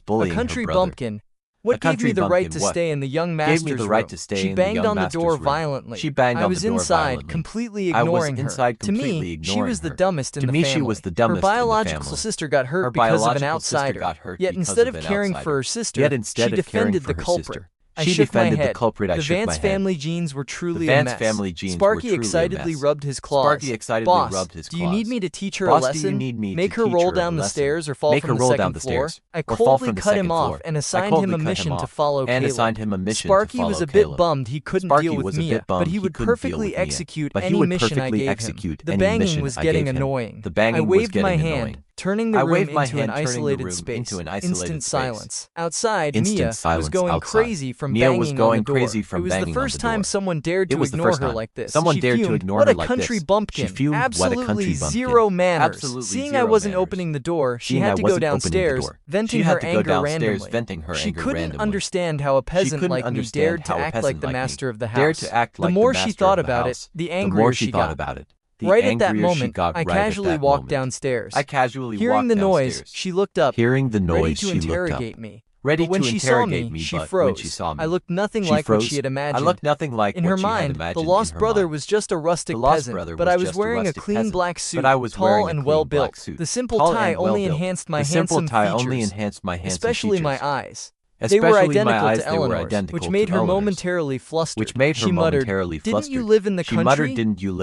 A country bumpkin. What gave me the right to stay in the young master's room? She banged on the door violently. I was inside, completely ignoring her. To me, she was the dumbest in the family. Her biological sister got hurt because of an outsider. Yet instead of caring for her sister, she defended the culprit. I shook my head. The Vance family genes were truly a mess. Sparky excitedly rubbed his claws. Boss, do you need me to teach her a lesson? Make her roll down the stairs or fall from the second floor? I coldly cut him off and assigned him a mission to follow Caleb. Sparky was a bit bummed he couldn't deal with Mia, but he would perfectly execute any mission I gave him. The banging was getting annoying. I waved my hand, turning the room into an isolated space. Instant silence. Outside, Mia was going crazy from banging on the door. It was the first time someone dared to ignore her like this. She fumed. What a country bumpkin. Absolutely zero manners. Seeing I wasn't opening the door, she had to go downstairs, venting her anger randomly. She couldn't understand how a peasant like me dared to act like the master of the house. The more she thought about it, the angrier she got. Right at that moment, I casually walked downstairs. Hearing the noise, she looked up, ready to interrogate me. But when she saw me, she froze. I looked nothing like what she had imagined. In her mind, the lost brother was just a rustic peasant, but I was wearing a clean black suit, tall and well-built. The simple tie only enhanced my handsome features, especially my eyes. They were identical to Eleanor's, which made her momentarily flustered. She muttered, "Didn't you live in the country?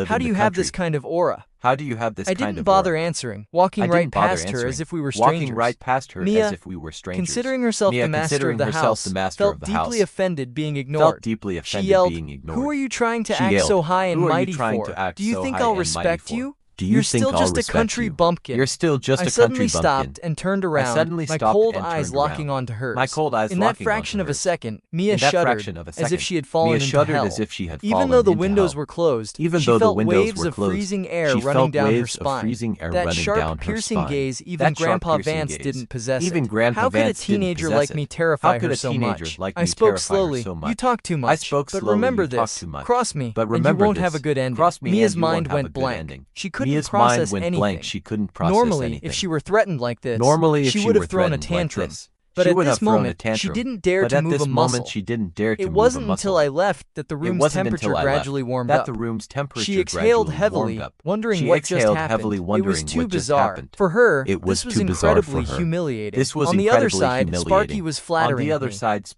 How do you have this kind of aura?" I didn't bother answering, walking right past her as if we were strangers. Mia, considering herself the master of the house, felt deeply offended being ignored. She yelled, "Who are you trying to act so high and mighty for? Do you think I'll respect you? You're still just a country bumpkin." I suddenly stopped and turned around, my cold eyes locking onto hers. In that fraction of a second, Mia shuddered as if she had fallen into hell. Even though the windows were closed, she felt waves of freezing air running down her spine. That sharp, piercing gaze even Grandpa Vance didn't possess it. How could a teenager like me terrify her so much? I spoke slowly. "You talk too much, but remember this. Cross me, and you won't have a good ending." Mia's mind went blank. She couldn't couldn't process anything. Blank. She couldn't process Normally, anything. if she were threatened like this, she would have thrown a tantrum. But at this moment, she didn't dare to move a muscle. It wasn't until I left that the room's temperature gradually warmed up. She exhaled heavily, wondering what just happened. It was too bizarre. For her, this was incredibly humiliating. On the other side, Sparky was flattering me.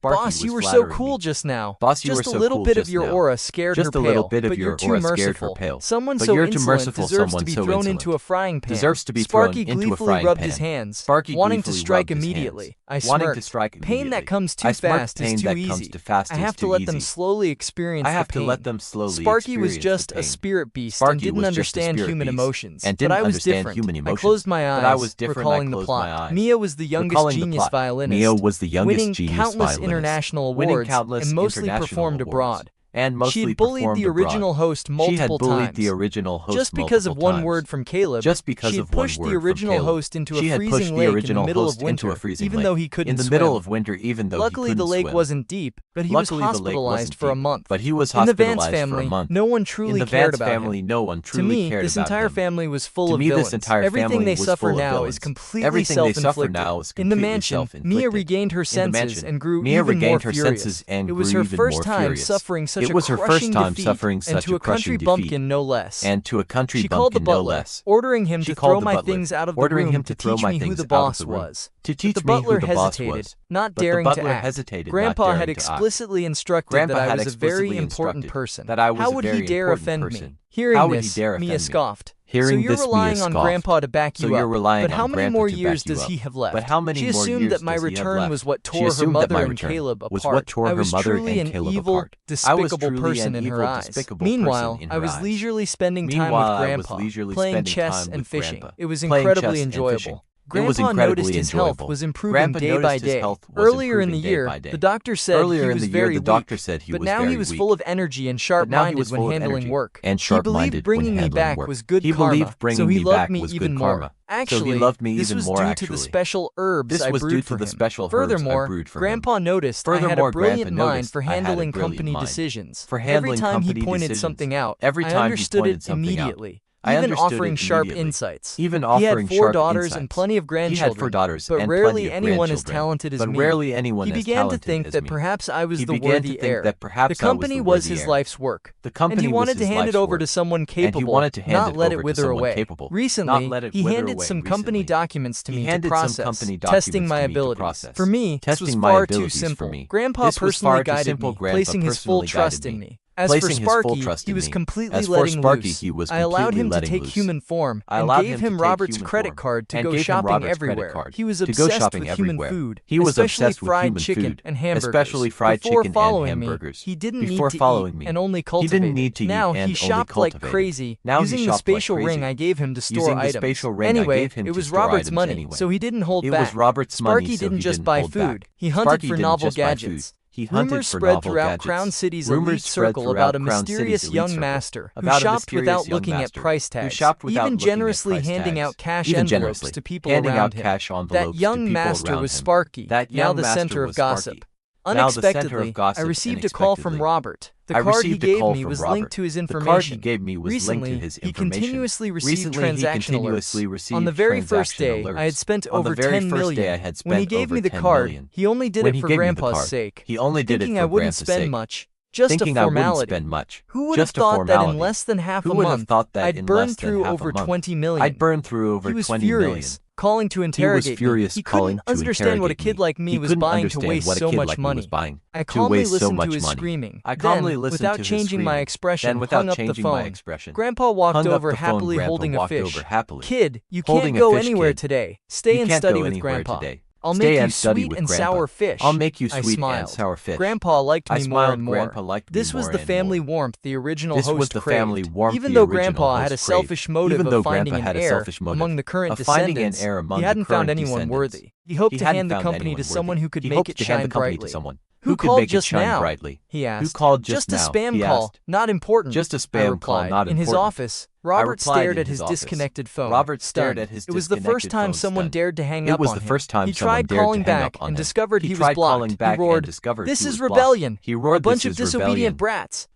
Boss, you were so cool just now. Just a little bit of your aura scared her pale, but you're too merciful. Someone so insolent deserves to be thrown into a frying pan. Sparky gleefully rubbed his hands, wanting to strike immediately. I smirked. Pain that comes too fast is too easy. I have to let them slowly experience the pain. Sparky was just a spirit beast and didn't understand human emotions. But I was different. I closed my eyes, recalling the plot. Mia was the youngest genius violinist, winning countless international awards and mostly performed abroad. She had bullied the original host multiple times. Just because of one word from Caleb, she had pushed the original host into a freezing lake in the middle of winter, even though he couldn't swim. Luckily, the lake wasn't deep, but he was hospitalized for a month. In the Vance family, no one truly cared about him. To me, this entire family was full of villains. Everything they suffer now is completely self-inflicted. In the mansion, Mia regained her senses and grew even more furious. It was her first time suffering such a crushing defeat, and to a country bumpkin no less. She called the butler, ordering him to throw my things out of the room to teach me who the boss was. But the butler hesitated, not daring to act. Grandpa had explicitly instructed that I was a very important person. How would he dare offend me? Hearing this, Mia scoffed. So you're relying on Grandpa to back you up, but how many more years does he have left? She assumed that my return was what tore her mother and Caleb apart. I was truly an evil, despicable person in her eyes. Meanwhile, I was leisurely spending time with Grandpa, playing chess and fishing. It was incredibly enjoyable. Grandpa noticed his health was improving day by day. Earlier in the year, the doctor said he was very weak, but now he was full of energy and sharp-minded when handling work. He believed bringing me back was good karma, so he loved me even more. Actually, this was due to the special herbs I brewed for him. Furthermore, Grandpa noticed I had a brilliant mind for handling company decisions. Every time he pointed something out, I understood it immediately. Even offering sharp insights. He had 4 daughters and plenty of grandchildren, but rarely anyone as talented as me. He began to think that perhaps I was the worthy heir. The company was his life's work, and he wanted to hand it over to someone capable, not let it wither away. Recently, he handed some company documents to me to process, testing my abilities. For me, this was far too simple. Grandpa personally guided me, placing his full trust in me. As for Sparky, he was completely letting loose. I allowed him to take human form and gave him Robert's credit card to go shopping everywhere. He was obsessed with human food, especially fried chicken and hamburgers. Before following me, he didn't need to eat and only cultivate. Now he shopped like crazy, using the spatial ring I gave him to store items. Anyway, it was Robert's money, so he didn't hold back. Sparky didn't just buy food, he hunted for novel gadgets. Rumors spread throughout Crown City's elite circle about a mysterious young master who shopped without looking at price tags, even generously handing out cash envelopes to people around him. That young master was Sparky, now the center of gossip. Unexpectedly, I received a call from Robert. The card he gave me was linked to his information. Recently, he continuously received transaction alerts. On the very first day, I had spent over 10 million. When he gave me the card, he only did it for Grandpa's sake, thinking I wouldn't spend much. Just a formality. Who would have thought that in less than half a month, I'd burned through over 20 million? He was furious, calling to interrogate me. He couldn't understand what a kid like me was buying to waste so much money. I calmly listened to his screaming. Then, without changing my expression, hung up the phone. Grandpa walked over happily holding a fish. Kid, you can't go anywhere today. Stay and study with Grandpa. I'll make you sweet and sour fish. I smiled. Grandpa liked me more and more. This was the family warmth the original host craved. Even though Grandpa had a selfish motive of finding an heir among the current descendants, he hadn't found anyone worthy. He hoped to hand the company to someone who could make it shine brightly. Who called just now? He asked. Just a spam call, not important. I replied. In his office, Robert stared at his disconnected phone, stunned. It was the first time someone dared to hang up on him. He tried calling back and discovered he was blocked. He roared, "This is rebellion! A bunch of disobedient brats!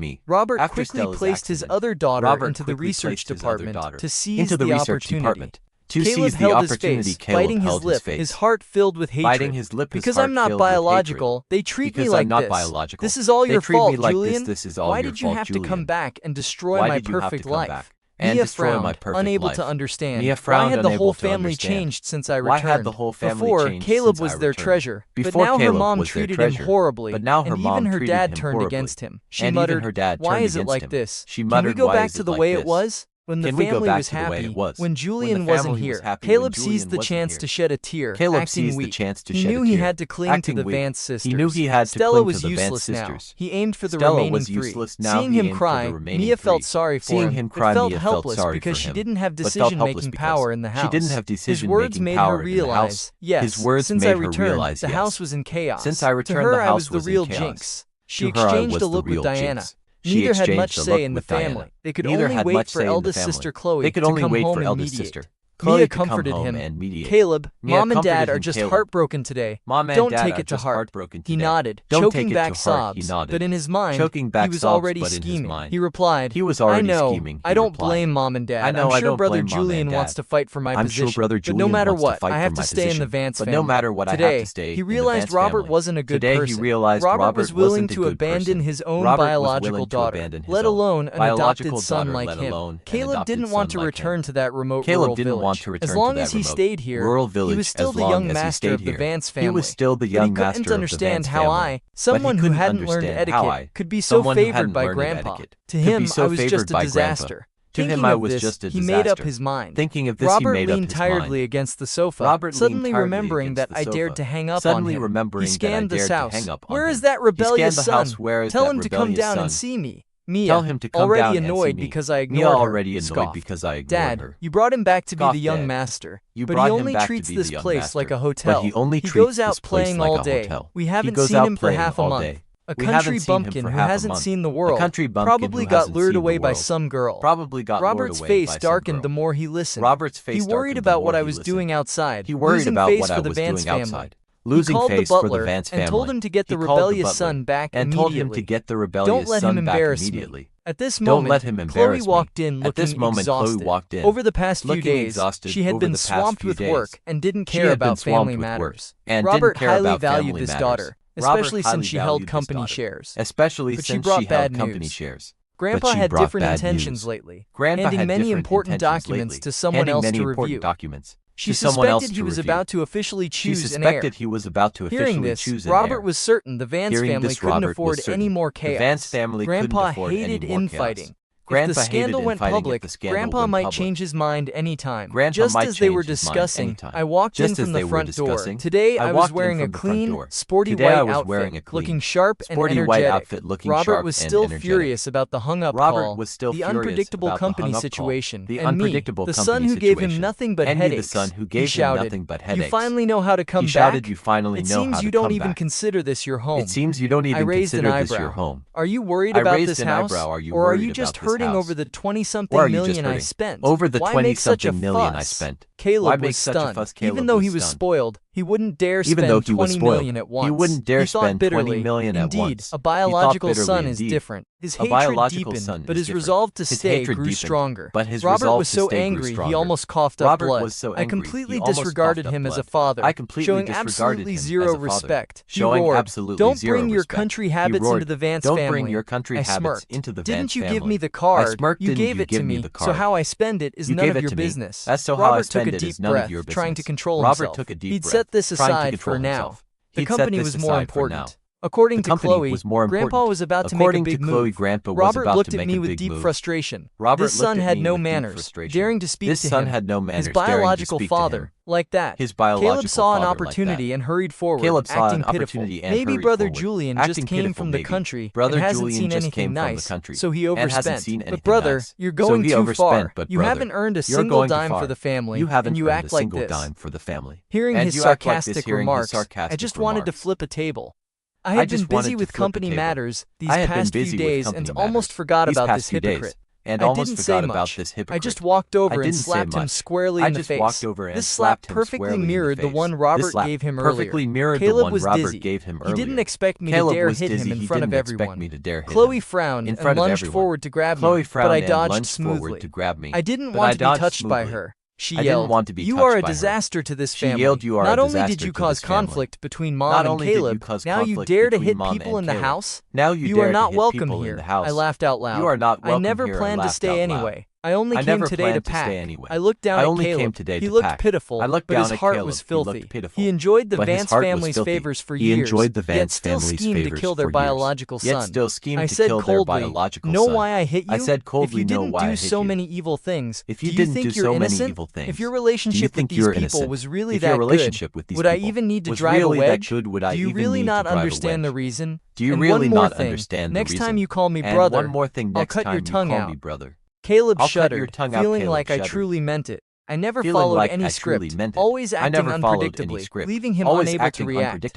me. Robert After quickly Stella's placed his accident, other daughter Robert into the quickly research placed his other department daughter to seize into the the research opportunity. department. To Caleb seize the held his opportunity, face, Caleb biting his held lip, his face, his heart filled with hatred. biting his lip, his Because heart I'm not filled with biological, they treat me like not this. biological. This is all They your treat me fault, like Julian. this is all Why your did you fault, have to come Julian? back and destroy Why my did you have to perfect come life? back and Mia destroy my frowned, perfect unable life? to understand. Mia Why frowned, had the unable whole to family understand. changed since I Why returned? had the whole family Before, changed Caleb since was I their returned? treasure, but Before, now her Caleb mom was their treated him treasure, horribly, but now her and mom even her treated dad him turned horribly, against him. She and even muttered, her dad "Why turned is it against like him." this? She Can we muttered, go "Why back is to it the like way it this? was?" When the Can we go family back was to the way happy, it was? when When Julian the wasn't family was here, happy, Caleb when Julian seized the wasn't chance here. to shed a tear, Caleb acting seized the weak. chance to He shed a knew he tear, had to cling to acting the weak. Vance sisters. He knew he had to Stella cling was to the Vance useless now. sisters. He aimed for the Stella remaining was three. useless now. Seeing He him aimed for cry, the remaining Mia felt three. sorry for Seeing him, him but cry, felt Mia felt helpless sorry because for she him, didn't have but felt helpless decision-making because power in the house. she didn't have His words decision-making made power her in the house. realize, yes, His words since made I her returned, realize, the yes. house was in chaos. Since I To returned, her, the I house was the was in real chaos. jinx. She To her, I exchanged was a the look with real Diana. jinx. Neither She had much exchanged a say look in the with Diana. family. They could Neither only had wait much for say in the eldest family. sister Chloe They could to only come wait home for and eldest mediate. sister Mia comforted him. Caleb, Mom and Dad are just heartbroken today. Don't take it to heart. He nodded, choking back sobs, but in his mind, he was already scheming. He replied, I know, I don't blame Mom and Dad. I'm sure Brother Julian wants to fight for my position, but no matter what, I have to stay in the Vance family. Today, he realized Robert wasn't a good person. Robert was willing to abandon his own biological daughter, let alone an adopted son like him. Caleb didn't want to return to that remote rural village. As long as he stayed here, he was still the young master of the Vance family. But he couldn't understand how someone who hadn't learned etiquette, could be so favored by Grandpa. To him, I was just a disaster. To him, I was just a disaster. He made up his mind. Thinking of this, Robert leaned tiredly against the sofa, suddenly remembering that I dared to hang up on him. He scanned this house. Where is that rebellious son? Tell him to come down and see me. Mia, already annoyed because I ignored her, scoffed. Dad, you brought him back to be the young master, but he only treats this place like a hotel. He goes out playing all day. We haven't seen him for half a month. A country bumpkin who hasn't seen the world, probably got lured away by some girl. Robert's face darkened the more he listened. He worried about what I was doing outside, losing face for the Vance family. He called the butler and told him to get the rebellious son back immediately. Don't let him embarrass me. At this moment, Chloe walked in looking exhausted. Over the past few days, she had been swamped with work and didn't care about family matters. Robert highly valued this daughter, especially since she held company shares. But she brought bad news. Grandpa had different intentions lately, handing many important documents to someone else to review. She suspected he was about to officially choose an heir. Hearing this, Robert was certain the Vance family couldn't afford any more chaos. Grandpa hated infighting. If the scandal went public, Grandpa might change his mind anytime. Just as they were discussing, I walked in from the front door. Today I was wearing a clean, sporty white outfit, looking sharp and energetic. Robert was still furious about the hung-up call, the unpredictable company situation, and me, the son who gave him nothing but headaches. He shouted, "You finally know how to come back? It seems you don't even consider this your home." I raised an eyebrow. Are you worried about this house? Or are you just hurting over the 20-something million I spent? Why make such a fuss? Caleb was stunned. Even though he was spoiled, he wouldn't dare spend 20 million at once. He thought bitterly. Indeed, a biological son is different. His hatred deepened, but his resolve to stay grew stronger. Robert was so angry he almost coughed up blood. I completely disregarded him as a father, showing absolutely zero respect. He roared, "Don't bring your country habits into the Vance family." I smirked. "Didn't you give me the card? You gave it to me, so how I spend it is none of your business." Robert took a deep breath, trying to control himself. He'd set this aside for now. The company was more important. According to Chloe, Grandpa was about to make a big move. Robert looked at me with deep frustration. This son had no manners, daring to speak to him, his biological father, like that. Caleb saw an opportunity and hurried forward, acting pitiful. Maybe Brother Julian just came from the country and hasn't seen anything nice, so he overspent. But brother, you're going too far. You haven't earned a single dime for the family, and you act like this. Hearing his sarcastic remarks, I just wanted to flip a table. I had been busy with company matters these past few days and almost forgot about this hypocrite. I didn't say much. I just walked over and slapped him squarely in the face. This slap perfectly mirrored the one Robert gave him earlier. Caleb was dizzy. He didn't expect me to dare hit him in front of everyone. Chloe frowned and lunged forward to grab me, but I dodged smoothly. I didn't want to be touched by her. She yelled, "You are a disaster to this family. Not only did you cause conflict between Mom and Caleb, now you dare to hit people in the house? You are not welcome here." I laughed out loud. I never planned to stay anyway. I only came today to pack. I looked down at Caleb. He looked pitiful, but his heart was filthy. He enjoyed the Vance family's favors for years, yet still schemed to kill their biological son. I said coldly, "Know why I hit you? If you didn't do so many evil things, do you think you're innocent? If your relationship with these people was really that good, would I even need to drive a wedge? Do you really not understand the reason? And one more thing, next time you call me brother, I'll cut your tongue out." Caleb shuddered, feeling like I truly meant it. I never followed any script, always acting unpredictably, leaving him unable to react.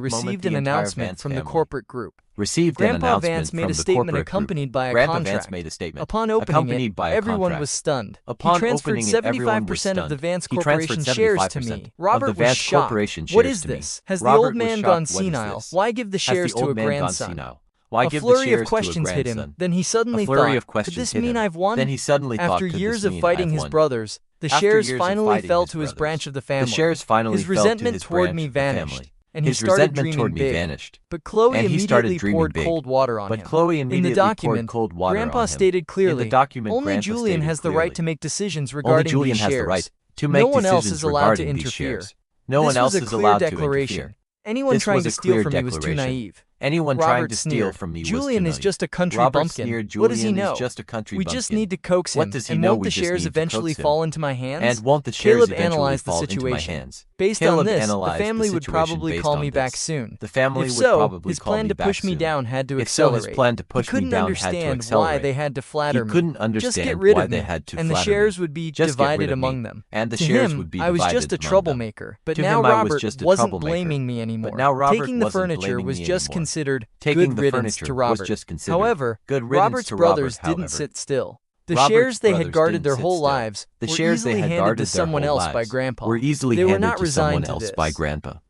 received an announcement from the corporate group. Received an Grandpa announcement Vance made from a the statement corporate accompanied group. by a Grandpa contract. Vance made a statement Upon opening accompanied it, by a everyone contract. was stunned. Upon He transferred opening it, everyone was 75% of the stunned. Vance He Corporation transferred shares to 75% me. of the Robert was Vance shocked. Corporation What shares is to me. this? Has the Robert old was man shocked. gone What is senile? this? Why give the Has shares the to a old man gone grandson? senile? Why A give the flurry shares of questions to a hit him. grandson? Then he suddenly A flurry thought, of could questions this hit mean him. I've won? Then he suddenly thought, After could this years of mean fighting I've his won? brothers, the After shares years of finally fighting fell his to his brothers, branch of the the family. shares finally His fell to resentment his toward branch me of the family. vanished, and he His started resentment dreaming toward me big. vanished. But Chloe And he started immediately dreaming poured big. cold water on him. But Chloe In the immediately document, poured cold water Grandpa on him. stated clearly, In the document, only Grandpa Julian stated has the clearly, right to make decisions only regarding Julian these has the shares. right to No make one else decisions is allowed to regarding these interfere. shares. No one This else was a is clear allowed to declaration. interfere. Anyone This trying was to a steal clear from me was too declaration. naive. Anyone trying Robert to steal sneered. from me was Julian too is naive. just a country Robert bumpkin. sneered. What does he Julian know? is just a country We bumpkin. just need to coax him. What does he and know? won't We the just shares need to eventually coax him. fall into my hands? And won't the shares Caleb eventually analyzed the fall into my situation. hands? Based Caleb on this, the analyzed family the would situation probably based call on me back this. soon. The family If would so, probably his call plan me to back push me soon. down had to If so, accelerate. his plan to push He me couldn't down had to understand accelerate. why they had to flatter He me. couldn't Just understand get rid why of they me, had to and the flatter me. shares would be Just get rid divided of me, among them. and the To shares him, would be I was divided just a among them. troublemaker. But To now him, I was Robert just a wasn't troublemaker. blaming me anymore. But now Robert Taking the wasn't furniture blaming was me just anymore. considered Taking good the riddance furniture to was Robert. just considered However, good riddance Robert's to brothers Robert, didn't sit still. The shares they had guarded their whole lives were easily handed to someone else by Grandpa. They were not resigned to this.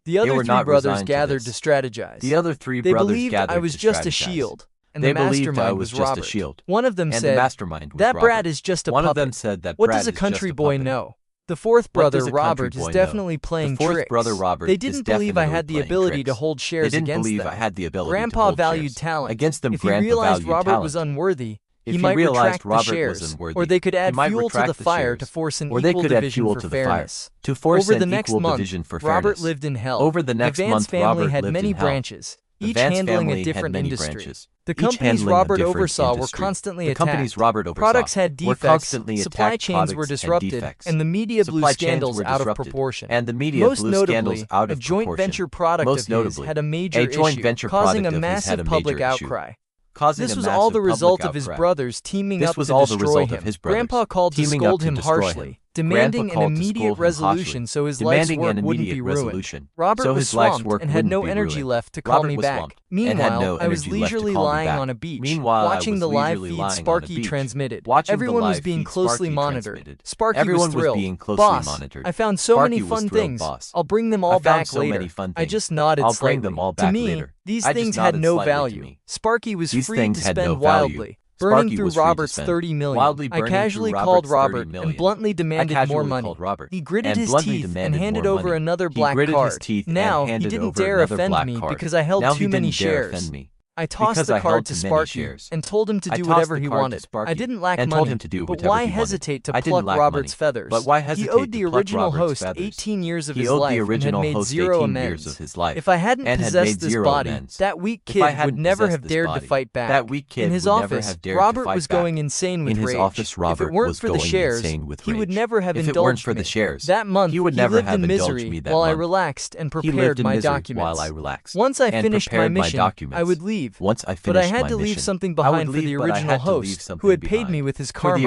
The other three brothers gathered to strategize. They believed I was just a shield, and the mastermind was Robert. One of them said, "That brat is just a puppet. What does a country boy know?" The fourth brother, Robert, is definitely playing tricks. They didn't believe I had the ability to hold shares against them. Grandpa valued talent. If he realized Robert was unworthy, he might retract the shares, or they could add fuel to the fire to force an equal division for fairness. Over the next month, Robert lived in hell. The Vance family had many branches, each handling a different industry. The companies Robert oversaw were constantly attacked. Products had defects, supply chains were disrupted, and the media blew scandals out of proportion. Most notably, a joint venture product of his had a major issue, causing a massive public outcry. This was all the result of his brothers teaming up to destroy him. Grandpa called to scold him harshly, demanding an immediate resolution so his life's work wouldn't be ruined. Robert was swamped and had no energy left to call me back. Meanwhile, I was leisurely lying on a beach, watching the live feed Sparky transmitted. Everyone was being closely monitored. Sparky was thrilled. "Boss, I found so many fun things. I'll bring them all back later." I just nodded slightly. To me, these things had no value. Sparky was free to spend wildly, burning through Robert's $30 million. I casually called Robert and bluntly demanded more money. He gritted his teeth and handed over another black card. Now, he didn't dare offend me because I held too many shares. I tossed the card to Sparky and told him to do whatever he wanted. I didn't lack money, but why hesitate to pluck Robert's feathers? He owed the original host 18 years of his life and had made zero amends. If I hadn't possessed this body, that weak kid would never have dared to fight back. In his office, Robert was going insane with rage. If it weren't for the shares, he would never have indulged me. That month, he lived in misery while I relaxed and prepared my documents. Once I finished my mission, I would leave. But I had to leave something behind for the original host, who had paid me with his karma.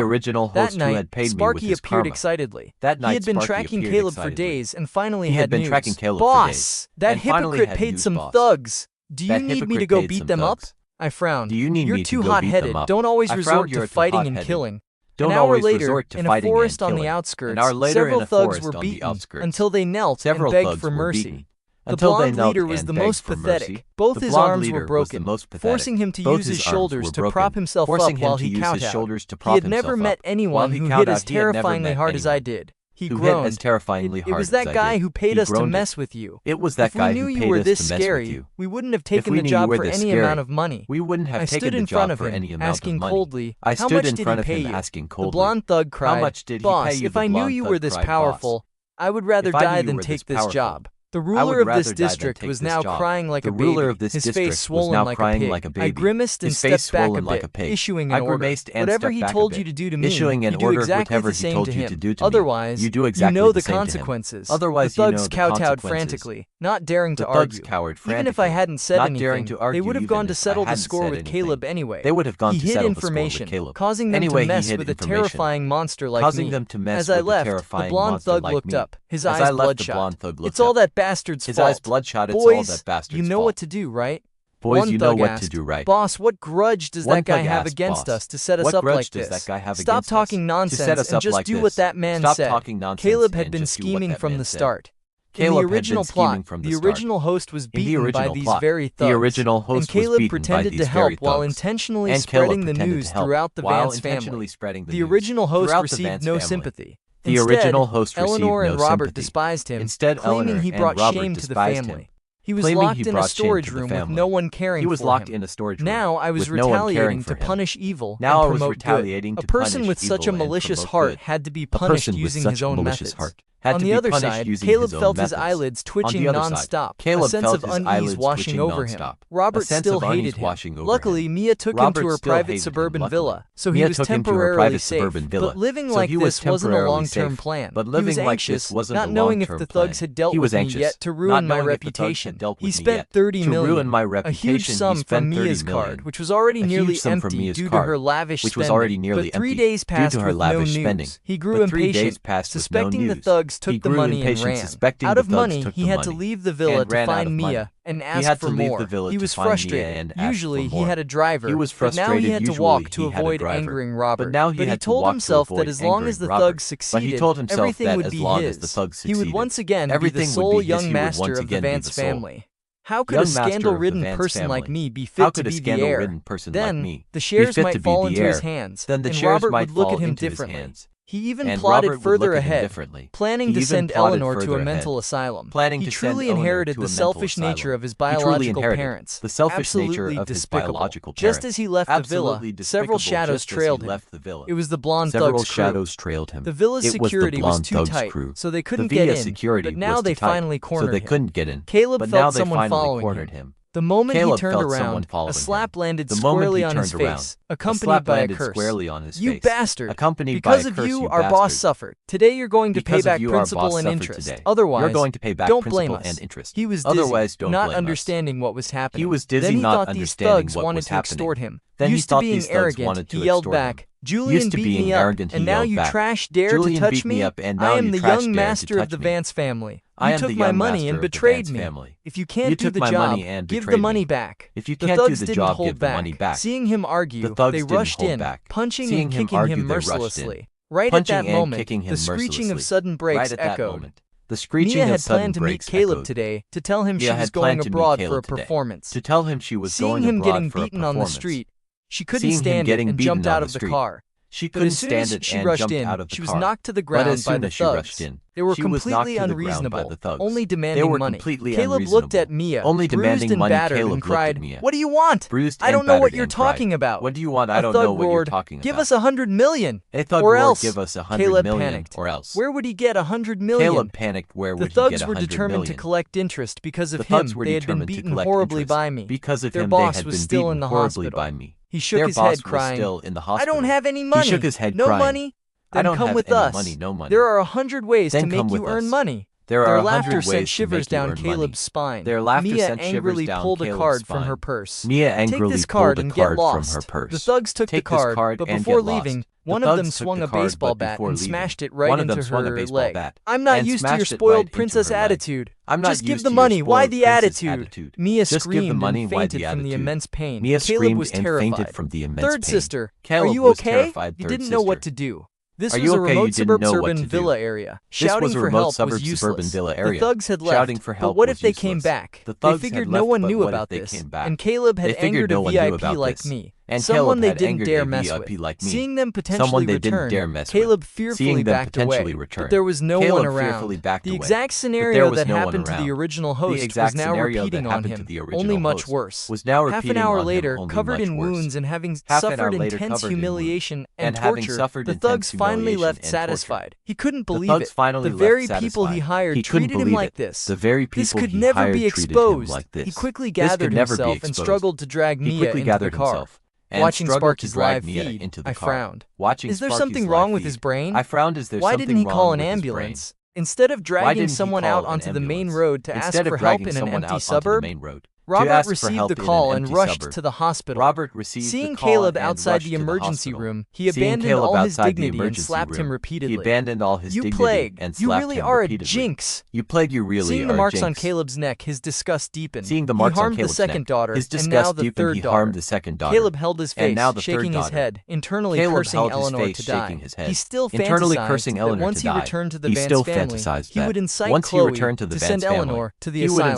That night, Sparky appeared excitedly. He had been tracking Caleb for days and finally had news. "Boss, that hypocrite paid some thugs. Do you need me to go beat them up?" I frowned. "You're too hot-headed. Don't always resort to fighting and killing." An hour later, in a forest on the outskirts, several thugs were beaten until they knelt and begged for mercy. The blonde leader was the most pathetic. Both his arms were broken, forcing him to use his shoulders to prop himself up while he kowtowed. He had never met anyone who hit as terrifyingly hard as I did. He groaned. It was that guy who paid us to mess with you. If we knew you were this scary, we wouldn't have taken the job for any amount of money. I stood in front of him, asking coldly, "How much did he pay you?" The blonde thug cried, "Boss, if I knew you were this powerful, I would rather die than take this job." The ruler of this district was now crying like a baby, his face swollen like a pig. I grimaced and stepped back a bit, issuing an order. Whatever he told you to do to me, you do exactly the same to him. Otherwise, you know the consequences. The thugs kowtowed frantically, not daring to argue. Even if I hadn't said anything, they would have gone to settle the score with Caleb anyway. He hid information, causing them to mess with a terrifying monster like me. As I left, the blonde thug looked up, his eyes bloodshot. "It's all that bastard's fault. Boys, you know what to do, right?" One thug asked, "Boss, what grudge does that guy have against us to set us up like this? Stop talking nonsense and just do what that man said." Caleb had been scheming from the start. In the original plot, the original host was beaten by these very thugs, and Caleb pretended to help while intentionally spreading the news throughout the Vance family. The original host received no sympathy. Instead, Eleanor and Robert despised him, claiming he brought shame to the family. He was locked in a storage room with no one caring for him. Now I was retaliating to punish evil and promote good. A person with such a malicious heart had to be punished using his own methods. On the other side, Caleb felt his eyelids twitching non-stop, a sense of unease washing over him. Robert still hated him. Luckily, Mia took him to her private suburban villa, so he was temporarily safe. But living like this wasn't a long-term plan. He was anxious, not knowing if the thugs had dealt with me yet to ruin my reputation. He spent $30 million, a huge sum from Mia's card, which was already nearly empty due to her lavish spending. But 3 days passed with no news. He grew impatient, suspecting the thugs thugs took the money and ran. Out of money, he had to leave the villa to find Mia and ask for more. He was frustrated. Usually, he had a driver, but now he had to walk to avoid angering Robert. But he told himself that as long as the thugs succeeded, everything would be his. He would once again be the sole young master of the Vance family. How could a scandal-ridden person like me be fit to be the heir? Then, the shares might fall into his hands, and Robert would look at him differently. He even plotted further ahead, planning to send Eleanor to a mental asylum. He truly inherited the selfish nature of his biological parents. Absolutely despicable. Just as he left the villa, several shadows trailed him. It was the blonde thug's crew. The villa's security was too tight, so they couldn't get in, but now they finally cornered him. Caleb felt someone following him. The moment he turned around, a slap landed squarely on his face, accompanied by a curse. You bastard! Because of you, our boss suffered. Today you're going to pay back principal and interest. Otherwise, don't blame us. He was dizzy, not understanding what was happening. Then he thought these thugs wanted to extort him. Used to being arrogant, he yelled back, "Julian beat me up, and now you trash dare to touch me? I am the young master of the Vance family. You took my money and betrayed me. If you can't do the job, give the money back." The thugs didn't hold back. Seeing him argue, they rushed in, punching and kicking him mercilessly. Right at that moment, the screeching of sudden brakes echoed. Mia had planned to meet Caleb today to tell him she was going abroad for a performance. Seeing him getting beaten on the street, she couldn't stand it and jumped out of the car. But as soon as she rushed in, she was knocked to the ground by the thugs. They were completely unreasonable, only demanding money. Caleb looked at Mia, bruised and battered, and cried, "What do you want? I don't know what you're talking about." What do you want? A thug roared, "Give us 100 million, or else." Caleb panicked. Where would he get 100 million? The thugs were determined to collect interest because of him. They had been beaten horribly by me. Their boss was still in the hospital. He shook his head, crying, "I don't have any money." No money? Then come with us. There are 100 ways to make you earn money. Their laughter sent shivers down Caleb's spine. Mia angrily pulled a card from her purse. "Take this card and get lost." The thugs took the card, but before leaving, one of them swung a baseball bat and smashed it right into her leg. "I'm not used to your spoiled princess attitude. Just give the money. Why the attitude?" Mia screamed and fainted from the immense pain. Caleb was terrified. "Third sister, are you okay?" You didn't know what to do. This was a remote suburban villa area. Shouting for help was useless. The thugs had left, but what if they came back? They figured no one knew about this, and Caleb had angered a VIP like me. Someone they didn't dare mess with. Seeing them potentially return, Caleb fearfully backed away, but there was no one around. The exact scenario that happened to the original host was now repeating on him, only much worse. Half an hour later, covered in wounds and having suffered intense humiliation and torture, the thugs finally left satisfied. He couldn't believe it. The very people he hired treated him like this. This could never be exposed. He quickly gathered himself and struggled to drag Mia into the car. Watching Sparky's live feed, I frowned. Is there something wrong with his brain? Why didn't he call an ambulance? Instead of dragging someone out onto the main road to ask for help in an empty suburb? Robert received the call and rushed to the hospital. Seeing Caleb outside the emergency room, he abandoned all his dignity and slapped him repeatedly. "You plague! You really are a jinx!" Seeing the marks on Caleb's neck, his disgust deepened. He harmed the second daughter, and now the third daughter. Caleb held his face, shaking his head, internally cursing Eleanor to die. He still fantasized that once he returned to the Vance family, he would incite Chloe to send Eleanor to the asylum.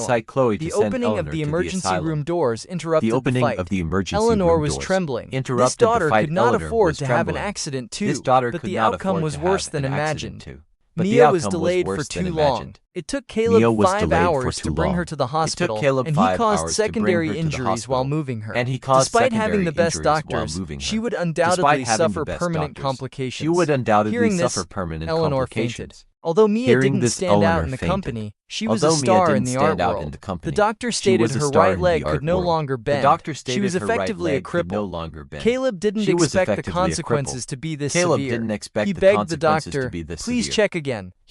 The opening of the emergency room doors interrupted the fight. Eleanor was trembling. This daughter could not afford to have an accident too, but the outcome was worse than imagined. Mia was delayed for too long. It took Caleb 5 hours to bring her to the hospital, and he caused secondary injuries while moving her. Despite having the best doctors, she would undoubtedly suffer permanent complications. Hearing this, Eleanor fainted. Although Mia didn't stand out in the company, she was a star in the art world. The doctor stated her right leg could no longer bend. She was effectively a cripple. Caleb didn't expect the consequences to be this severe. He begged the doctor, "Please check again."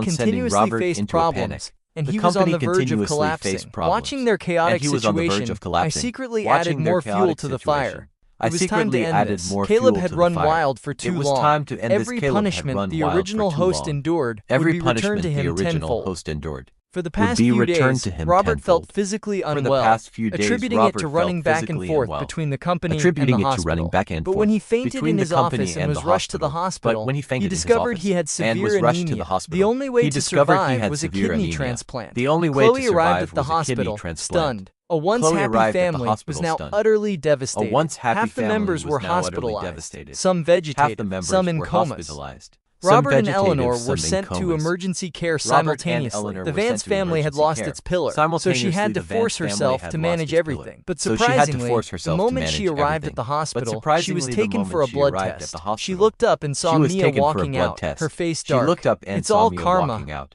around sending continuously Robert faced into a panic. problems, and The he was on company the verge of continuously collapsing. faced problems, Watching their chaotic and he was on the verge situation, of I collapsing. secretly Watching added their more fuel chaotic to the situation, fire. I It was time to secretly end added this. more Caleb fuel had to the run fire. wild for too It was long. time to end this. Every Caleb had punishment run the wild original for too host long. endured Every would be returned punishment to the him original tenfold. host endured For the would past be few returned days, to him Robert tenfold. felt physically For the unwell, past few days, attributing it Robert to felt running back and physically forth unwell, between the company attributing and the it to running hospital. back and But forth when he fainted between in the his company office and and was the rushed to the hospital. But when he fainted in his discovered office he had and severe was rushed to anemia. the hospital, The only way he to discovered he survive had was a severe kidney anemia. transplant. The only way Chloe to arrived at survive the was a kidney hospital, transplant. stunned. A once Chloe happy arrived at the family was hospital now stunned. utterly A devastated. once happy Half the family members was were now utterly hospitalized, devastated. some Half vegetated, the members some in were comas. hospitalized. Robert Some and vegetative, Eleanor some were in sent to comas. emergency care Robert and simultaneously. Eleanor The were sent Vance to family had emergency lost care. its pillar, so she Simultaneously, had to the Vance force family herself had to lost manage its everything. pillar. But So she had to surprisingly, force the herself to moment she manage arrived everything. at the But hospital, she was surprisingly, the taken moment for a she blood arrived at test. the She hospital, looked up and saw she was Mia taken for a walking blood out, test. her face She dark. looked up and It's saw all Mia karma. walking out.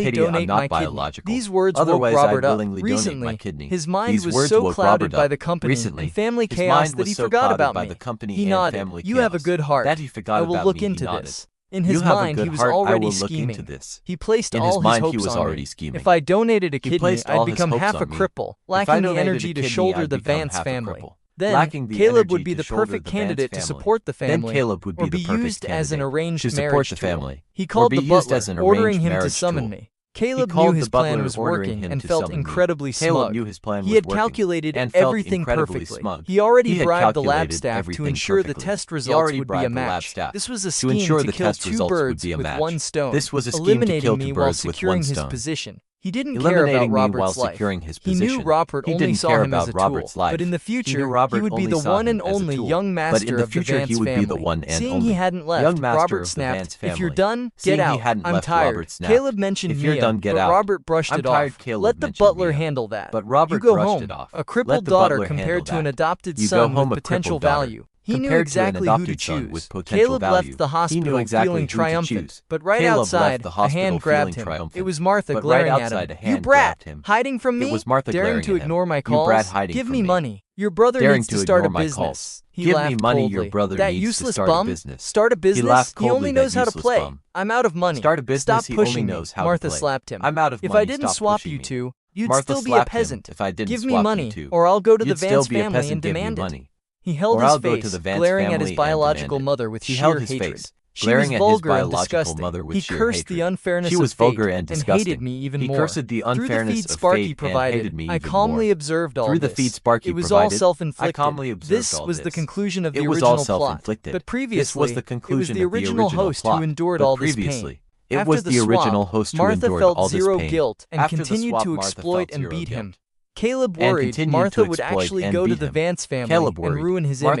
willingly donate my kidney. These words woke Robert up. Recently, his mind was so clouded by the company and family chaos that he forgot about me. He nodded. You have a good heart. I will look into this. In his mind, he was already scheming. He placed all his hopes on me. If I donated a kidney, I'd become half a cripple, lacking the energy to shoulder the Vance family. Then, Caleb would be the perfect candidate to support the family, or be used as an arranged marriage tool. He called the butler, ordering him to summon me. Caleb knew his plan was working and felt incredibly smug. He had calculated everything perfectly. He already bribed the lab staff to ensure the test results would be a match. This was a scheme to kill two birds with one stone, eliminating me while securing his position. He didn't care about Robert's life. He knew Robert only saw him as a tool, but in the future, he would be the one and only young master of the Vance family. Seeing he hadn't left, Robert snapped, "If you're done, get out. I'm tired." Caleb mentioned Mia, but Robert brushed it off. "Let the butler handle that. You go home. A crippled daughter compared to an adopted son with potential value." He knew exactly who to choose. Caleb left the hospital feeling triumphant, but right outside, a hand grabbed him. It was Martha glaring at him. "You brat! Hiding from me? Daring to ignore my calls? Give me money. Your brother needs to start a business." He laughed coldly. "That useless bum? Start a business? He only knows how to play. I'm out of money. Stop pushing me." Martha slapped him. "If I didn't swap you two, you'd still be a peasant. Give me money, or I'll go to the Vance family and demand it." He held his face, glaring at his biological mother with sheer hatred. She was vulgar and disgusting. He cursed the unfairness of fate and hated me even more. Through the feed Sparky provided, I calmly observed all this. It was all self-inflicted. This was the conclusion of the original plot. But previously, it was the original host who endured all this pain. After the swap, Martha felt zero guilt and continued to exploit and beat him. Caleb worried Martha would actually go to the Vance family and ruin his image.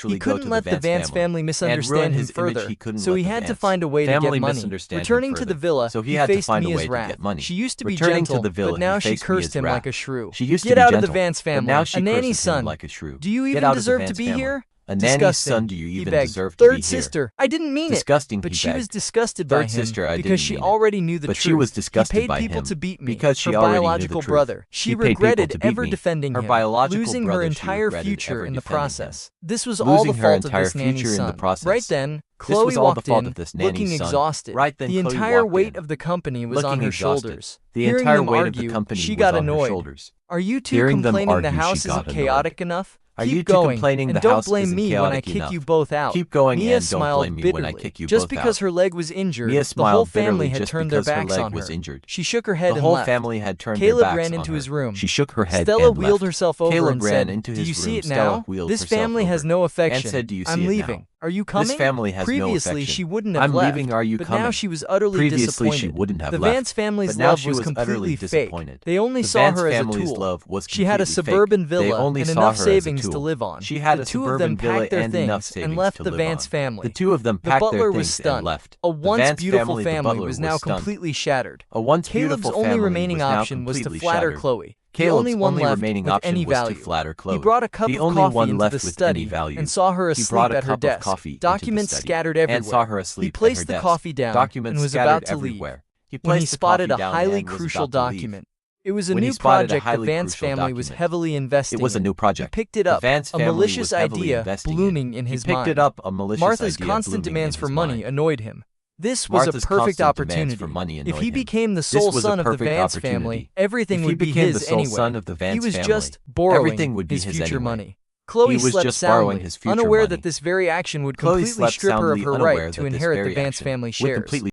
He couldn't let the Vance family misunderstand him further, so he had to find a way to get money. Returning to the villa, he faced Mia's wrath. She used to be gentle, but now she cursed him like a shrew. "Get out of the Vance family, a nanny's son. Do you even deserve to be here?" "A nanny's son, do you even deserve to be here?" "Third sister, I didn't mean it." But she was disgusted by him because she already knew the truth. She was disgusted by him He paid people to beat me, because she her already biological knew the truth. brother. She regretted ever defending him, losing her entire brother, future in the process. This was all Losing the her fault of entire this nanny's future in the son. process. Right then, This Chloe was all the walked fault in, of this nanny's looking son. exhausted. Right then, The Chloe entire walked weight in, of the company was on looking her exhausted. shoulders. The Hearing entire them weight of argue, the company she was got on her annoyed. shoulders. "Are you two Hearing them complaining the argue, house she isn't got annoyed. chaotic enough? Are Keep you two going, complaining and the don't house blame isn't me when I chaotic kick enough? you both out." Keep going Mia and don't smiled blame me bitterly. when I kick you Just both because out. her leg was injured, Mia the smiled whole family bitterly had just turned their because her backs leg on was her. injured. She shook her head The and whole left. family had turned Caleb their backs ran on into her. his room. She shook her head Stella and wheeled left. herself over Caleb and ran said, into "Do his you see room. it Stella now? wheeled This herself family has over no affection. and said, "Do you see I'm it now? leaving. Are you coming?" This family has no Previously, affection. she wouldn't have I'm left, leaving. Are you but coming?" now she was utterly Previously, disappointed. she wouldn't have The left, Vance family's but now love she was was utterly completely fake. disappointed. They only The saw Vance her as a family's tool. love was She had a completely fake. suburban They villa only and saw enough her as a savings to tool. live on. She had The a two of them suburban villa packed their and enough things savings and left to the live Vance on. family. The two of them The packed their butler was things and stunned. left. A The once Vance beautiful family, the family butler was now stunned. completely shattered. A once Caleb's beautiful only family remaining was now option was to completely flatter shattered. Chloe. The Caleb's only one left remaining with option any was to value. flatter Chloe. He brought a cup The of only coffee one into left the with any study value. and saw her He asleep brought a at her cup of desk. coffee into the Documents study scattered and everywhere. saw her asleep He at placed her the desk. coffee down Documents and was scattered about to leave everywhere. He when he placed the spotted coffee a down highly and was crucial about to leave. document. It was a When he new spotted a project the highly Vance crucial family was document. heavily investing It was a in. new project. He picked it The up, Vance a family malicious was heavily idea investing blooming in. in He his picked mind. it up, a malicious Martha's idea constant blooming demands in for his money mind. annoyed him. This was Martha's a perfect constant demands opportunity. for money If annoyed he him. became the This sole was a son of the perfect Vance opportunity. family, everything If he would be became the his sole anyway. son of the He Vance was family, just borrowing everything would be his his future anyway. money. Chloe He was slept just borrowing soundly, his future unaware money. that this very action would Chloe completely slept strip her of soundly, her unaware right that to this inherit the very Vance action family would shares. completely